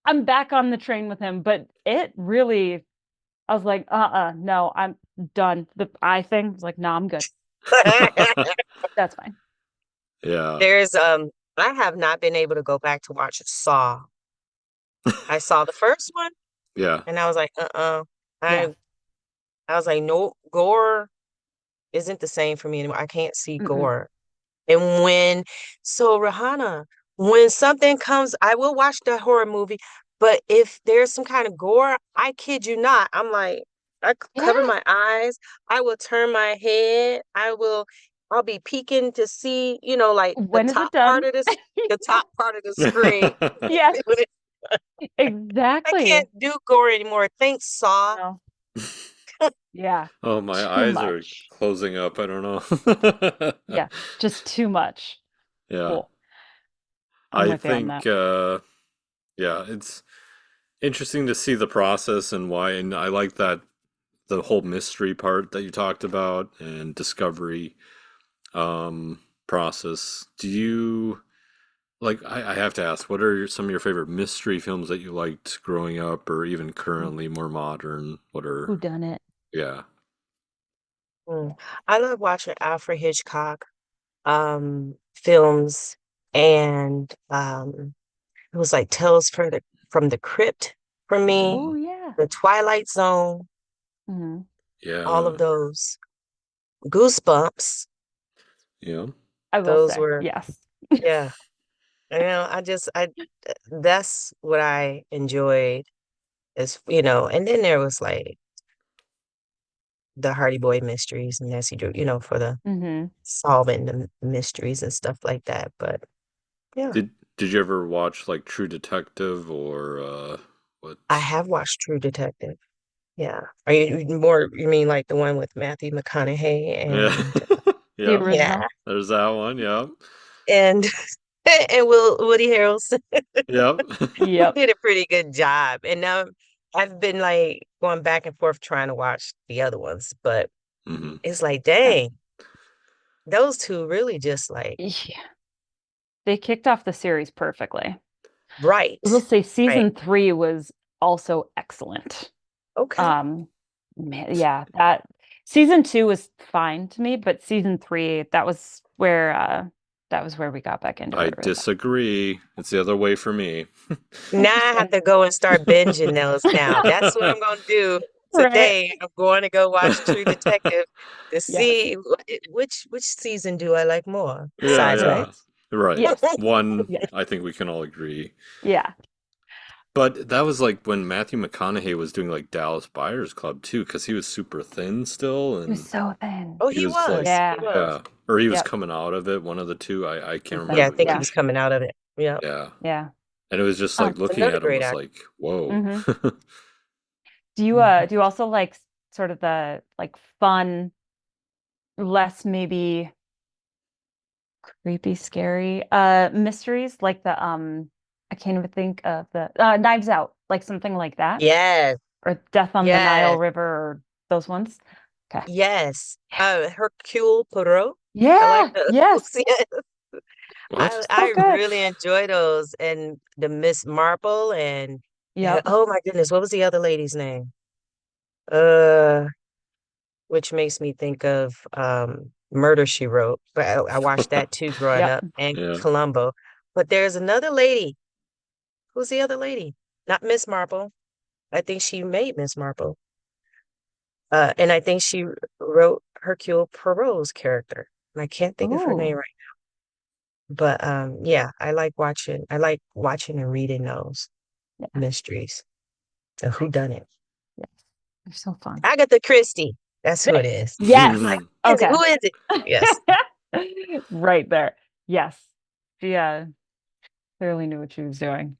I'm back on the train with him. But it really, I was like, no, I'm done. The eye thing was like, no, I'm good. That's fine. Yeah. There's I have not been able to go back to watch Saw. I saw the first one Yeah. and I was like, Yeah. I I was like, no, gore isn't the same for me anymore. I can't see Mm-mm. gore. And so Rahana, when something comes, I will watch the horror movie, but if there's some kind of gore, I kid you not, I'm like, cover Yes. my eyes, I will turn my head, I'll be peeking to see, like When is it done? the top part of the screen. Yes, I exactly. can't do gore anymore. Thanks, Saw. No. Yeah. Oh, my Too eyes are much. closing up. I don't know. Yeah. Just too much. Yeah. Cool. I'm I with you on think that. yeah, it's interesting to see the process and why, and I like that the whole mystery part that you talked about and discovery process. Do you like I have to ask, what are some of your favorite mystery films that you liked growing up or even currently more modern? What are Who done it? yeah. Mm. I love watching Alfred Hitchcock films and it was like Tales from the Crypt for me, Oh Mm, yeah. The Twilight Zone, Hmm. all of yeah. those. Goosebumps, Yeah. I will those say were, yes. yeah. I that's what I enjoyed and then there was like the Hardy Boy mysteries and Nancy Drew, for the Hmm. solving the mysteries and stuff like that. But yeah, Did you ever watch like True Detective or I what? have watched True Detective. Yeah. You mean like the one with Matthew McConaughey Yeah. and The Yep. yeah, original. There's that one. Yep. and and Woody Harrelson Yep. Yep. did a pretty good job. And now I've been like going back and forth trying to watch the other ones, but Hmm. it's like, Yeah. dang, those two really just like Yeah. They kicked off the series perfectly. I will right, say right. season 3 was also excellent. Okay. Um, man, yeah, that season 2 was fine to me, but season 3, that was where we got back into I it really. disagree. It's the other way for me. Now I have Interesting. to go and start binging those now. That's what I'm going to do Right. today. I'm going to go watch True Detective to Yes. see which season do I like more Yeah, besides yeah. Max. Right. Yes. One, Yes. I think we can all agree. Yeah. But that was like when Matthew McConaughey was doing like Dallas Buyers Club too, because he was super thin still, It was and so thin. Oh, he he was like, was. He Yeah. was. yeah, or he was Yep. coming out of it, one of the two. I can't Yeah, I remember Something. think he Yeah. was which. coming out of it. Yeah. Yeah, Yeah. and it was just like Um, looking Another at him great was actor. like, whoa. mhm. Mhm. Do you also like sort of the like fun, less maybe creepy, scary mysteries like the I can't even think of the Knives Out, like something like that, Yes, or Death on the Nile yes, River, or those ones. Okay. yes. Yeah. Hercule Poirot. I like Yeah. those. Yes. Yes. What? So I good. really enjoy those. And the Miss Marple and Yep. oh my goodness, what was the other lady's name? Uh, which makes me think of Murder She Wrote. But I watched that too growing Yep. up, and Yeah. Columbo. But there's another lady. Who's the other lady? Not Miss Marple. I think she made Miss Marple. And I think she wrote Hercule Poirot's character. And I can't think of her name Ooh. right. But yeah, I like watching and reading those Yeah. mysteries. The who done it. Yes. They're so fun. Agatha Christie. That's who it is. Yes. Like, is it? Okay. Who is it? Yes. Right there. Yes. She clearly knew what she was doing.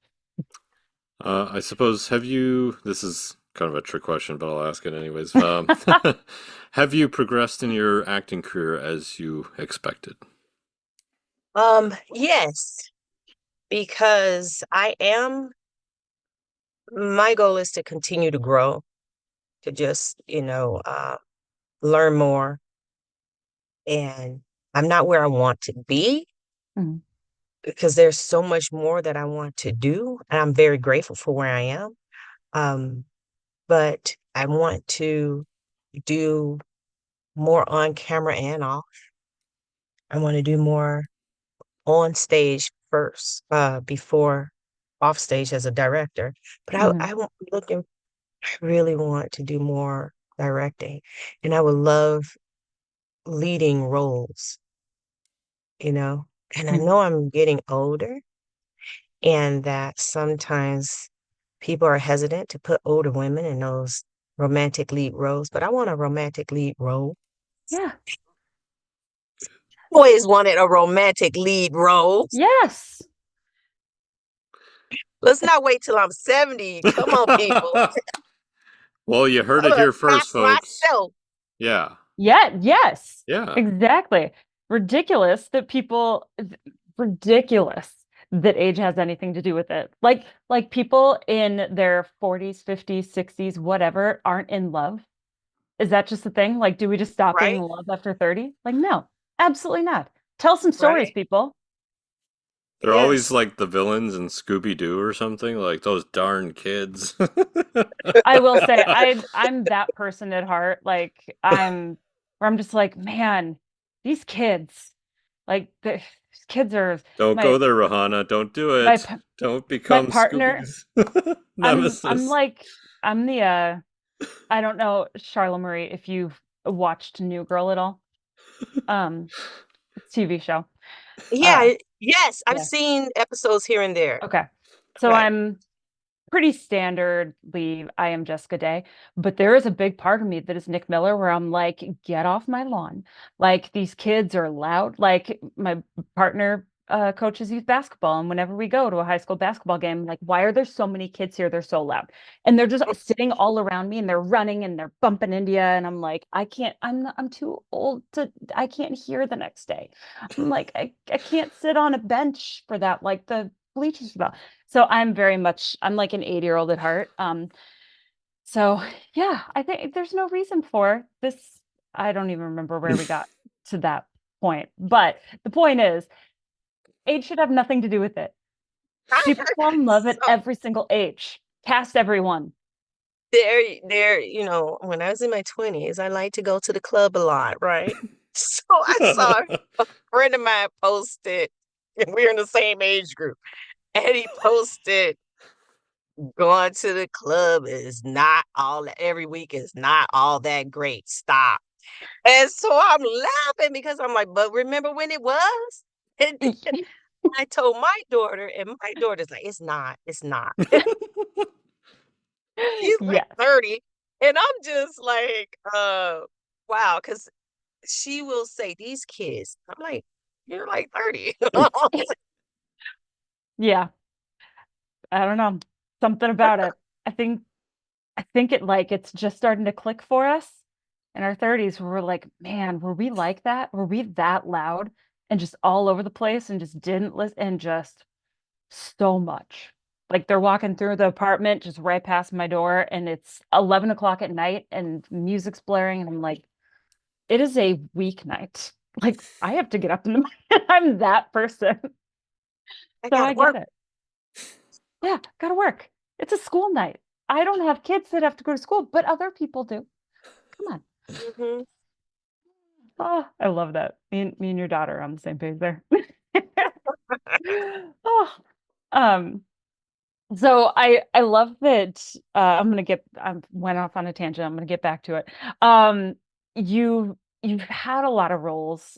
I suppose, this is kind of a trick question, but I'll ask it anyways. Have you progressed in your acting career as you expected? Yes, because my goal is to continue to grow, to just, learn more. And I'm not where I want to be Mhm. because there's so much more that I want to do. And I'm very grateful for where I am. Um, but I want to do more on camera and off. I want to do more on stage first, before off stage as a director. But Mhm. I really want to do more directing. And I would love leading roles, you know? And I know Mhm. I'm getting older and that sometimes people are hesitant to put older women in those romantic lead roles, but I want a romantic lead role. Yeah. Always wanted a romantic lead role. Yes. Let's not wait till I'm 70. Come on, people. Well, you heard I'm it gonna here first, cast folks. myself. Yeah. Yeah, yes. Yeah. Exactly. Ridiculous that ridiculous that age has anything to do with it. Like people in their 40s, 50s, 60s, whatever, aren't in love. Is that just the thing? Like, do we just stop being in Right? love after 30? Like, no, absolutely not. Tell some stories, Right. people. They're always Yes. like the villains in Scooby-Doo or something, like those darn kids. I will say I'm that person at heart. Like where I'm just like, man, these kids, like these kids are Don't my go there, Rahana. Don't do my it. p- Don't my become partner. Scooby's I'm nemesis. like I'm the I don't know, Charla Marie, if you've watched New Girl at all. Um, TV show. Uh, Yeah. Yes. I've yeah. seen episodes here and there. Okay. So Right. I'm pretty standardly I am Jessica Day, but there is a big part of me that is Nick Miller where I'm like, get off my lawn. Like these kids are loud. Like my partner coaches youth basketball, and whenever we go to a high school basketball game, like, why are there so many kids here? They're so loud. And they're just sitting all around me and they're running and they're bumping into you. And I'm like, I can't, I'm too old I can't hear the next day. I'm like, I can't sit on a bench for that. Like the bleachers for that. So I'm like an 80-year-old at heart. So yeah, I think there's no reason for this. I don't even remember where we got to that point. But the point is, age should have nothing to do with it. People fall in love at So every single age. Cast everyone. when I was in my 20s, I like to go to the club a lot, right? So I saw a friend of mine posted, and we're in the same age group, and he posted, going to the club is not all every week is not all that great. Stop. And so I'm laughing because I'm like, but remember when it was? And then I told my daughter, and my daughter's like, it's not. She's like Yes. 30. And I'm just like, wow, because she will say, these kids. I'm like, you're like 30. Yeah. I don't know. Something about it. I think I think it's just starting to click for us in our 30s where we're like, man, were we like that? Were we that loud and just all over the place and just didn't listen and just so much. Like they're walking through the apartment just right past my door, and it's 11 o'clock at night, and music's blaring, and I'm like, it is a weeknight. Like I have to get up in the morning. I'm that person. I So gotta I get work. it. Yeah, gotta work. It's a school night. I don't have kids that have to go to school, but other people do. Come on. Hmm. Oh, I love that. Me and your daughter are on the same page there. Oh, um, so I love that I went off on a tangent. I'm gonna get back to it. Um, you've had a lot of roles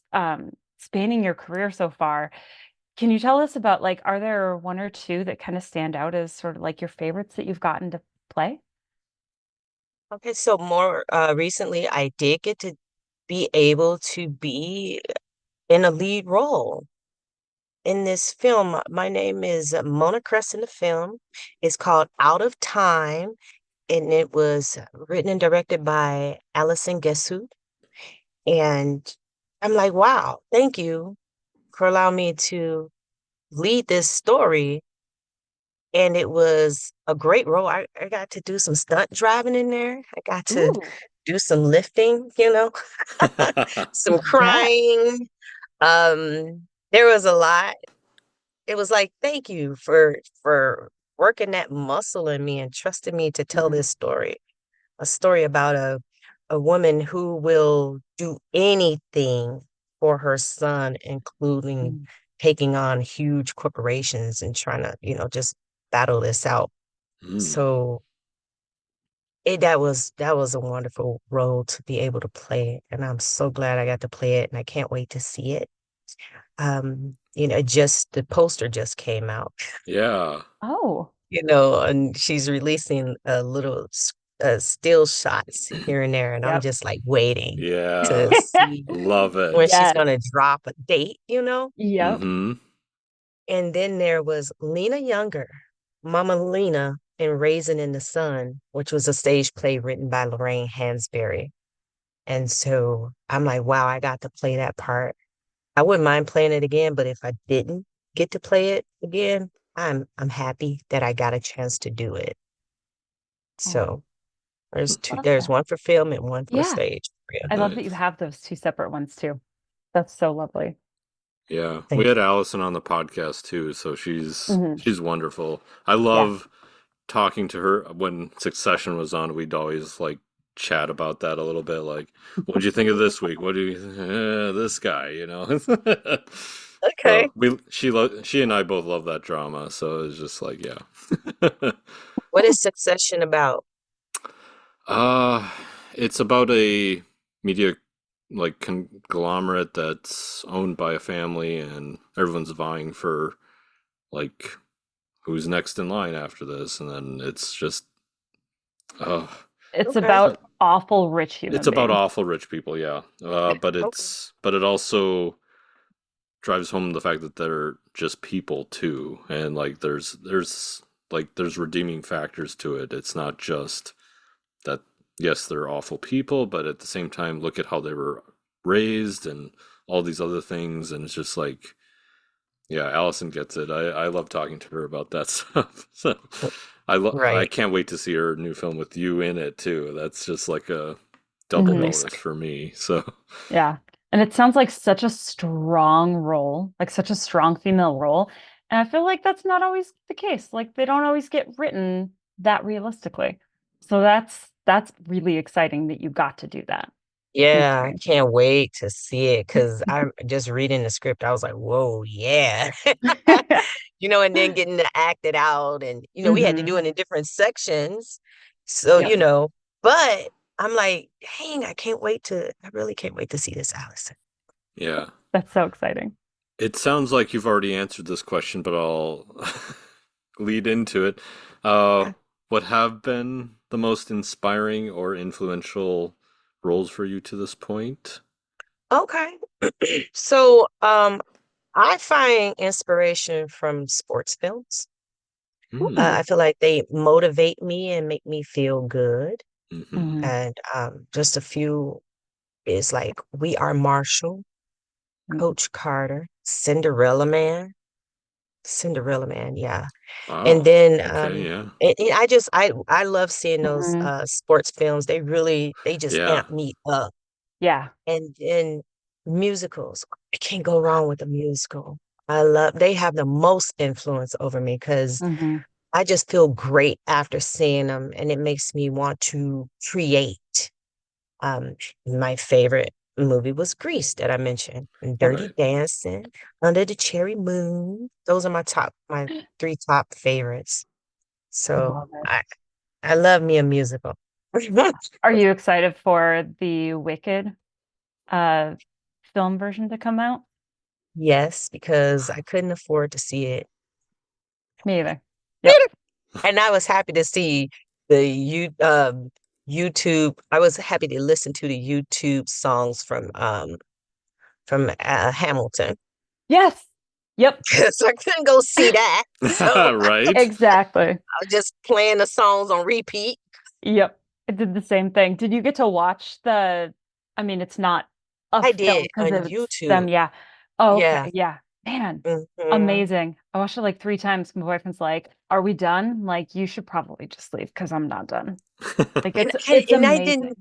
spanning your career so far. Can you tell us about like are there one or two that kind of stand out as sort of like your favorites that you've gotten to play? Okay, so more recently, I did get to be able to be in a lead role in this film. My name is Mona Crest in the film. It's called Out of Time, and it was written and directed by Alison Guessou. And I'm like, wow, thank you for allowing me to lead this story. And it was a great role. I got to do some stunt driving in there. I got to Ooh, do some lifting, some yeah. crying. There was a lot. It was like, thank you for working that muscle in me and trusting me to tell Mhm. this story. A story about a woman who will do anything for her son, including Mm. taking on huge corporations and trying to, just battle this out. Mm. So that was a wonderful role to be able to play, and I'm so glad I got to play it, and I can't wait to see it. Just the poster just came out, Yeah. Oh, and she's releasing a little still shots here and there, and I'm yep. just like waiting to Yeah. see Love when it. she's Yes. gonna drop a date. Yep. Mm-hmm. And then there was Lena Younger, Mama Lena in Raisin in the Sun, which was a stage play written by Lorraine Hansberry. And so I'm like, wow, I got to play that part. I wouldn't mind playing it again, but if I didn't get to play it again, I'm happy that I got a chance to do it. Oh, So there's two, love there's that. one for film and one for Yeah. stage. Yeah, I love that you Nice. have those two separate ones too. That's so lovely. Yeah. We thank had you. Allison on the podcast too, so she's Hmm. she's wonderful. I Yeah. love talking to her when Succession was on. We'd always like chat about that a little bit. Like, what'd you think of this week? What do you this guy? Okay. So she and I both love that drama. So it's just like yeah. What is Succession about? Uh, it's about a media like conglomerate that's owned by a family, and everyone's vying for like who's next in line after this, and then it's just uh It's Okay. about awful rich it's human about beings. awful rich people, yeah. But Okay. it also drives home the fact that they're just people too, and like there's redeeming factors to it. It's not just that yes, they're awful people, but at the same time, look at how they were raised and all these other things, and it's just like, yeah, Allison gets it. I love talking to her about that stuff. So I Right. can't wait to see her new film with you in it too. That's just like a double Hmm. bonus Missed. for me. So Yeah. And it sounds like such a strong role, like such a strong female role. And I feel like that's not always the case. Like they don't always get written that realistically. So that's really exciting that you got to do that. Makes Yeah, I me. can't wait to see it because I'm just reading the script. I was like, whoa, yeah. And then getting to act it out. And, we had to Hmm. do it in different sections. So, Yep. but I'm like, dang, I really can't wait to see this, Allison. yeah, That's so exciting. it sounds like you've already answered this question, but I'll lead into it. Uh, Okay. what have been the most inspiring or influential roles for you to this point? Okay. So, I find inspiration from sports films. Hmm. I Ooh. feel like they motivate me and make me feel good. Mm-hmm. Hmm. And just a few is like We Are Marshall, Coach Carter, Cinderella Man. Cinderella Man, yeah. And Oh, then okay, yeah. and I love seeing those Hmm. sports films. They just Yeah. amp me up. Yeah. And then musicals. I can't go wrong with a musical. They have the most influence over me because Hmm. I just feel great after seeing them, and it makes me want to create. Um, my favorite movie was Grease that I mentioned, and Dirty Right. Dancing, Under the Cherry Moon. Those are my three top favorites. So Love it. I love me a musical. Are you excited for the Wicked uh film version to come out? Yes, because I couldn't afford to see it. Me either. Yep. And I was happy to see the YouTube. I was happy to listen to the YouTube songs from Hamilton Yes. Yep. because I couldn't go see that. So Right? Exactly. I was just playing the songs on repeat. Yep. It did the same thing. Did you get to watch I mean, it's not a I film did because on it's YouTube. them, yeah. Oh, Yeah. okay. Yeah. Man, Hmm. amazing. I watched it like 3 times. My boyfriend's like, "Are we done?" Like, you should probably just leave because I'm not done. Like it's And I amazing. didn't.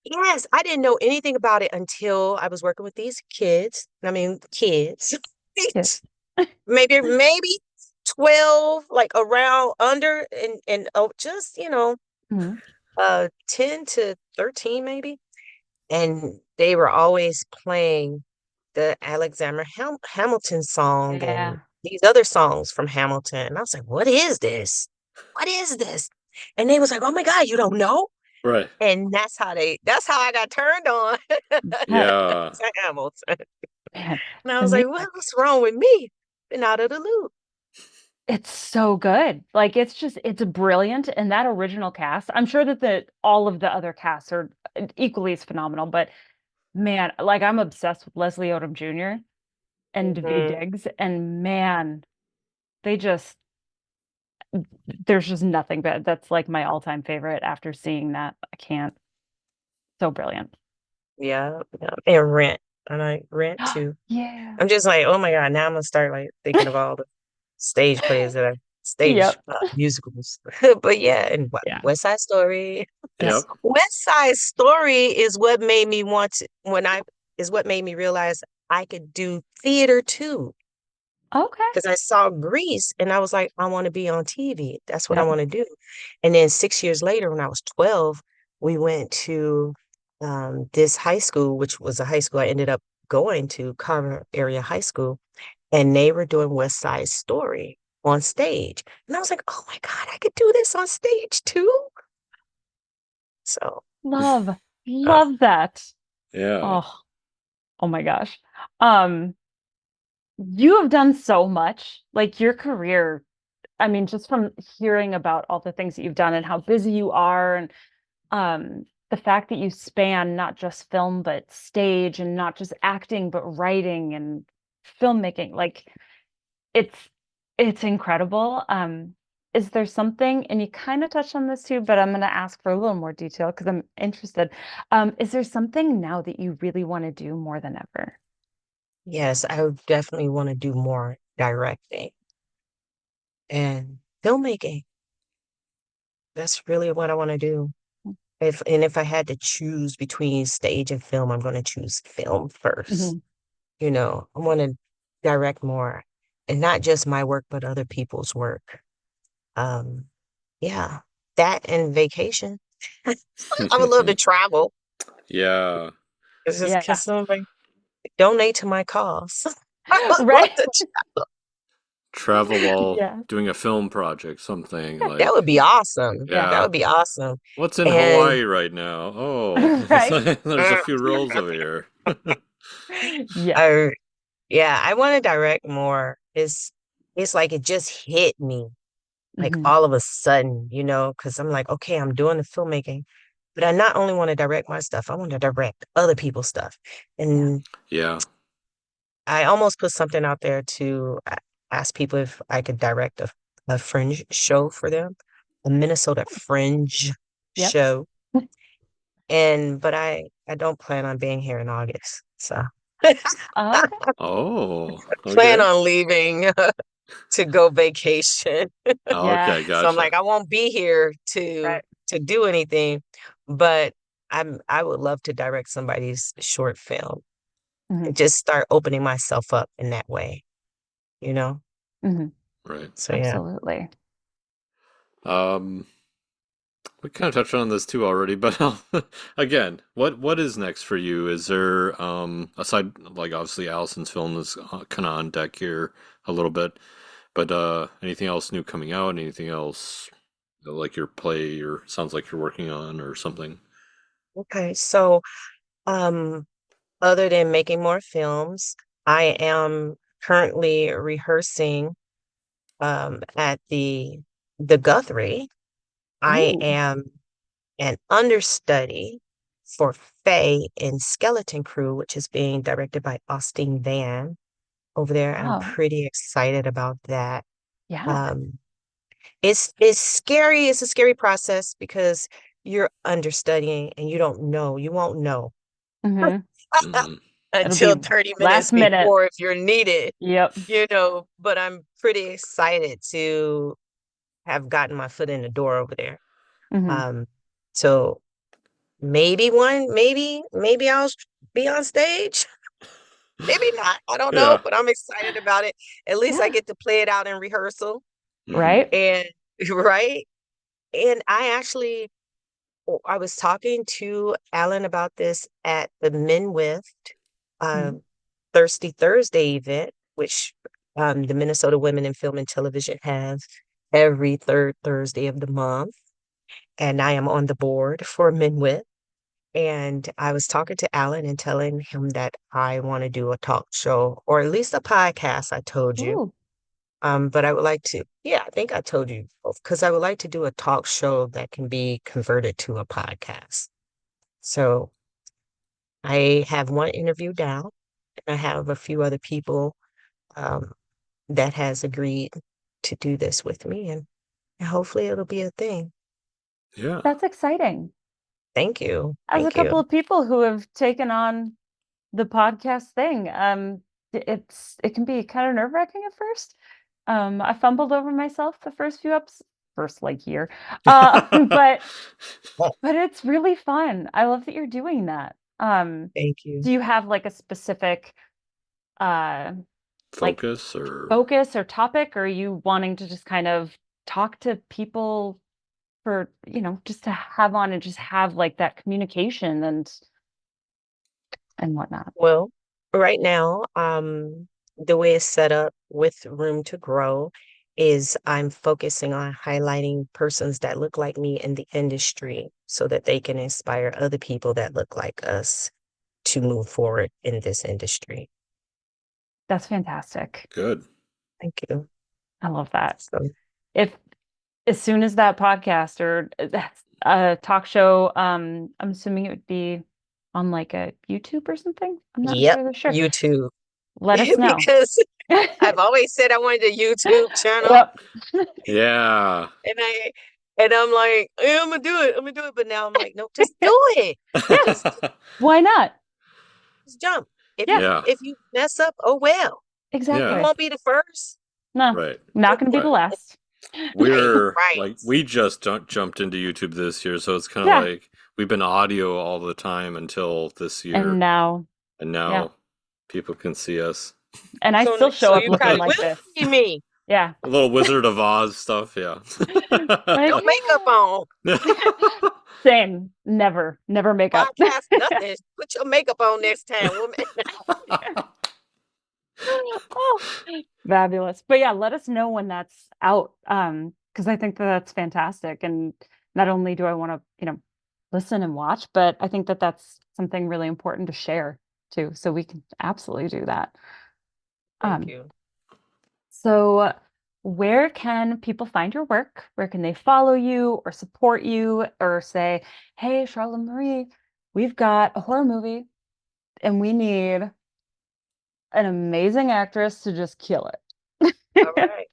Yes, I didn't know anything about it until I was working with these kids. I mean, kids. Yeah. Maybe 12, like around under and oh, just, 10 to 13 maybe. And they were always playing the Alexander Hamilton song and Yeah. these other songs from Hamilton. And I was like, what is this? What is this? And they was like, oh my God, you don't know? Right. And that's how I got turned on Yeah. to Hamilton. Man, And I the was like, music. what's wrong with me? Been out of the loop. It's so good. Like it's brilliant. And that original cast, I'm sure that all of the other casts are equally as phenomenal, but man, like I'm obsessed with Leslie Odom Jr. and Daveed Hmm. Diggs, and man, they just there's just nothing but that's like my all-time favorite after seeing that. I can't. So brilliant. Yeah, yeah. And Rent. And I Rent too. Yeah. I'm just like, oh my God, now I'm gonna start like thinking of all the stage plays that I stage Yep. musicals. But yeah, and Yeah. West Side Story. Yep. Yep. West Side Story is what made me want to is what made me realize I could do theater too. Okay. Because I saw Grease and I was like, I want to be on TV. That's what I Yep. want to do. And then 6 years later, when I was 12, we went to this high school, which was a high school I ended up going to, Carver Area High School, and they were doing West Side Story on stage. And I was like, oh my God, I could do this on stage too. So, Love. Uh, Love that. yeah. Oh, oh my gosh. Um, you have done so much. Like your career, I mean, just from hearing about all the things that you've done and how busy you are and the fact that you span not just film but stage and not just acting but writing and filmmaking, like it's it's incredible. Is there something, and you kind of touched on this too, but I'm going to ask for a little more detail because I'm interested. Is there something now that you really want to do more than ever? yes, I would definitely want to do more directing and filmmaking. That's really what I want to do. If I had to choose between stage and film, I'm going to choose film first. Mhm. I want to direct more and not just my work, but other people's work. Um, yeah, that and vacation. I would love to travel. Yeah. It's just can Yeah. somebody donate to my cause? I would love Right? to. Travel while Yeah. doing a film project, something That would like, be awesome. Yeah. That yeah. would be awesome. What's in And Hawaii right now? Oh, it's Right? like, there's a uh, few roles over here. Yes. I, yeah, I want to direct more. It's like it just hit me like Hmm. all of a sudden, because I'm like, okay, I'm doing the filmmaking, but I not only want to direct my stuff, I want to direct other people's stuff. Yeah. And Yeah. I almost put something out there to ask people if I could direct a fringe show for them, a Minnesota fringe Yep. show. But I don't plan on being here in August. So Oh, plan okay. on leaving. to go vacation. Oh, Yeah. okay, So I'm like, gotcha. I won't be here Right. to do anything, but I would love to direct somebody's short film Hmm. and just start opening myself up in that way, you know? Hmm. Right. So yeah. Absolutely. Um, we kind of touched on this too already, but again, what is next for you? Is there aside like obviously Allison's film is kind of on deck here a little bit, but anything else new coming out? Anything else like your play or sounds like you're working on or something? Okay. So um other than making more films, I am currently rehearsing at the Guthrie. I Ooh. am an understudy for Faye in Skeleton Crew, which is being directed by Austin Van over there. I'm Wow. pretty excited about that. Yeah. Um, it's scary. It's a scary process because you're understudying and you don't know. You won't know Hmm. Hmm. It'll be until 30 minutes last minute. before if you're needed, Yep. but I'm pretty excited to have gotten my foot in the door over there. Hmm. Um, so maybe I'll be on stage. Maybe not. I don't know, Yeah. but I'm excited about it. At least I Yeah. get to play it out in rehearsal. Hmm. Right. And right. And I was talking to Alan about this at the Men With Mhm. um, Thirsty Thursday event, which the Minnesota Women in Film and Television have every third Thursday of the month. And I am on the board for Men With. And I was talking to Alan and telling him that I want to do a talk show or at least a podcast, I told you. Ooh. But I would like to, yeah, I think I told you both, because I would like to do a talk show that can be converted to a podcast. So I have one interview down, and I have a few other people um, that has agreed to do this with me, and hopefully it'll be a thing. Yeah. That's exciting. Thank you. As a Thank you. couple of people who have taken on the podcast thing, it can be kind of nerve-wracking at first. I fumbled over myself the first few episodes, first like year. But Well, it's really fun. I love that you're doing that. thank you. Do you have like a specific uh like Focus or focus or topic, or are you wanting to just kind of talk to people for, just to have on and just have like that communication and whatnot? Well, right now, the way it's set up with room to grow is I'm focusing on highlighting persons that look like me in the industry so that they can inspire other people that look like us to move forward in this industry. That's fantastic. good. Thank you. I love that. So, If as soon as that podcast or that's a talk show, I'm assuming it would be on like a YouTube or something. I'm not yep, entirely sure. YouTube. Let us know. Because I've always said I wanted a YouTube channel, Yep. Yeah. and I'm like, yeah, I'm gonna do it. I'm gonna do it. But now I'm like, no, just do it. Yeah. Just Why not? just jump. Yeah, Yeah. If you mess up, oh well. You Yeah. exactly. won't be the first. No, Right. not going to be the Right. last. Right, We're right. like we just jumped into YouTube this year, so it's kind of Yeah. like we've been audio all the time until this And year, now, and yeah. now people can see us. And I So still show so up you looking probably like will this. see me. Yeah. A little Wizard of Oz stuff, yeah. Like, No makeup on. same. Never makeup. Podcast nothing. Put your makeup on next time, woman. Oh, fabulous. But yeah, let us know when that's out. Because I think that that's fantastic. And not only do I want to, listen and watch, but I think that that's something really important to share too. So we can absolutely do that. Thank Um, you. so where can people find your work? Where can they follow you or support you or say, hey, Charla Marie, we've got a horror movie and we need an amazing actress to just kill All it. right.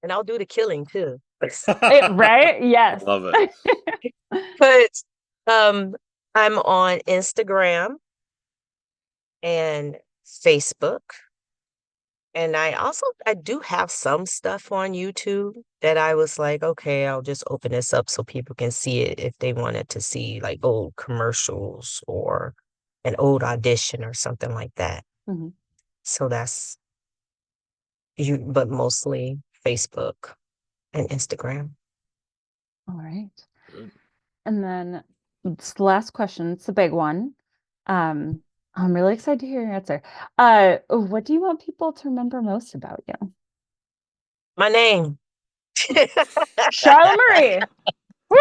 And I'll do the killing too. Right? Yes. Love it. But I'm on Instagram and Facebook And I do have some stuff on YouTube that I was like, okay, I'll just open this up so people can see it if they wanted to see like old commercials or an old audition or something like that. Mhm. So that's you, but mostly Facebook and Instagram. All right. Good. And then it's the last question. It's the big one. Um, I'm really excited to hear your answer. What do you want people to remember most about you? My name. Charla Marie. Woo!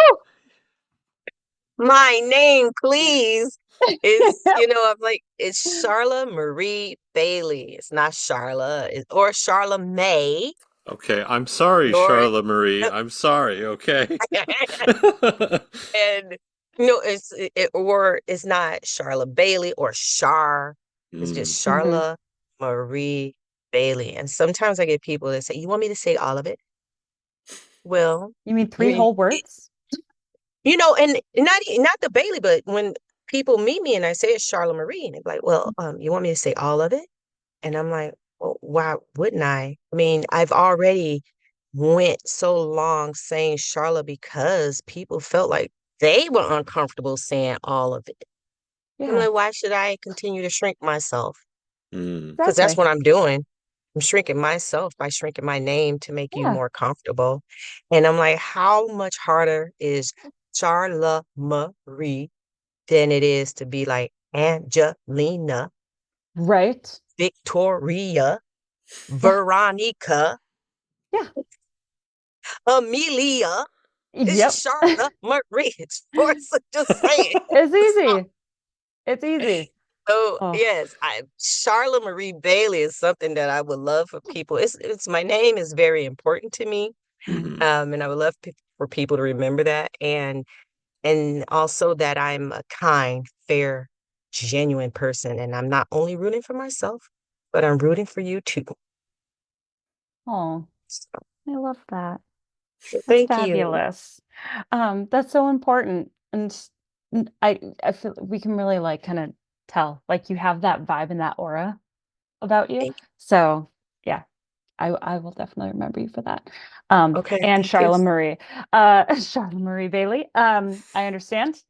My name, please. I'm like, it's Charla Marie Bailey. It's not Charla, or Charla May, Okay, I'm sorry, or Charla Marie. I'm sorry, okay? and or it's not Charla Bailey or Char. It's Mm. just Mhm. Charla Marie Bailey. And sometimes I get people that say, "You want me to say all of it?" Well, You mean three you whole words? and not the Bailey, but when people meet me and I say it's Charla Marie, and they're like, "Well, you want me to say all of it?" And I'm like, well, why wouldn't I? I mean, I've already went so long saying Charlotte because people felt like they were uncomfortable saying all of it. I'm Yeah, like, why should I continue to shrink myself? Mm. Because that's exactly. what I'm doing. I'm shrinking myself by shrinking my name to make you Yeah, more comfortable. And I'm like, how much harder is Charla Marie than it is to be like Angelina, right. Victoria, Yeah, Veronica, yeah. Amelia. It's Yep. Charlotte Marie. It's forced to just say it. It's So, easy. It's easy. so Oh, yes, Charlotte Marie Bailey is something that I would love for people. It's my name is very important to me. Hmm. And I would love for people to remember that, and also that I'm a kind, fair, genuine person, and I'm not only rooting for myself, but I'm rooting for you too. oh, So, I love that. That's thank you. fabulous. That's so important. And I feel we can really like kind of tell, like you have that vibe and that aura about you. Thank So yeah, I will definitely remember you for that. Okay, And thank you. Charla Marie, Charla Marie Bailey. I understand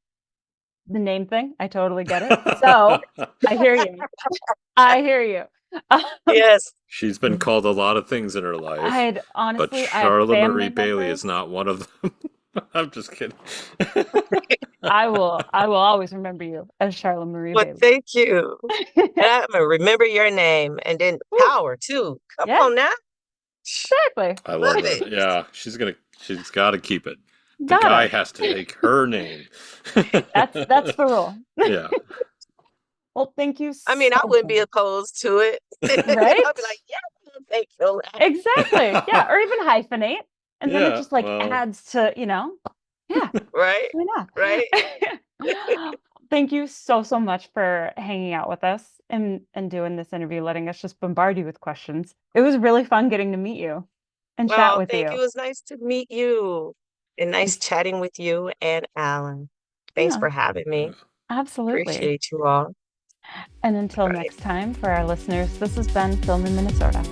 the name thing. I totally get it. So I hear you. I hear you. Yes. She's been called a lot of things in her life, I'd but honestly, I have Charla Marie family Bailey members. is not one of them. I'm just kidding. I will always remember you as Charlotte Marie Well, Bailey. thank you. And I'm gonna remember your name and then Woo, power too. Come yeah, on now. exactly. I love Love that. it. Yeah, she's got to keep it. The guy Gotta. has to take her name. That's the rule. Yeah. Well, thank you I mean, so I wouldn't be much. opposed to it. I'll be Right? like, yeah, thank you. Exactly. Yeah, or even hyphenate. And then it Yeah, just like well, adds to, yeah, Right? why Right? not? Thank you so, so much for hanging out with us and doing this interview, letting us just bombard you with questions. It was really fun getting to meet you and chat Well, with thank you. you. It was nice to meet you and nice chatting with you and Alan. Thanks Yeah, for having me. yeah. absolutely. Appreciate you all. And until Bye. next time, for our listeners, this has been Film in Minnesota.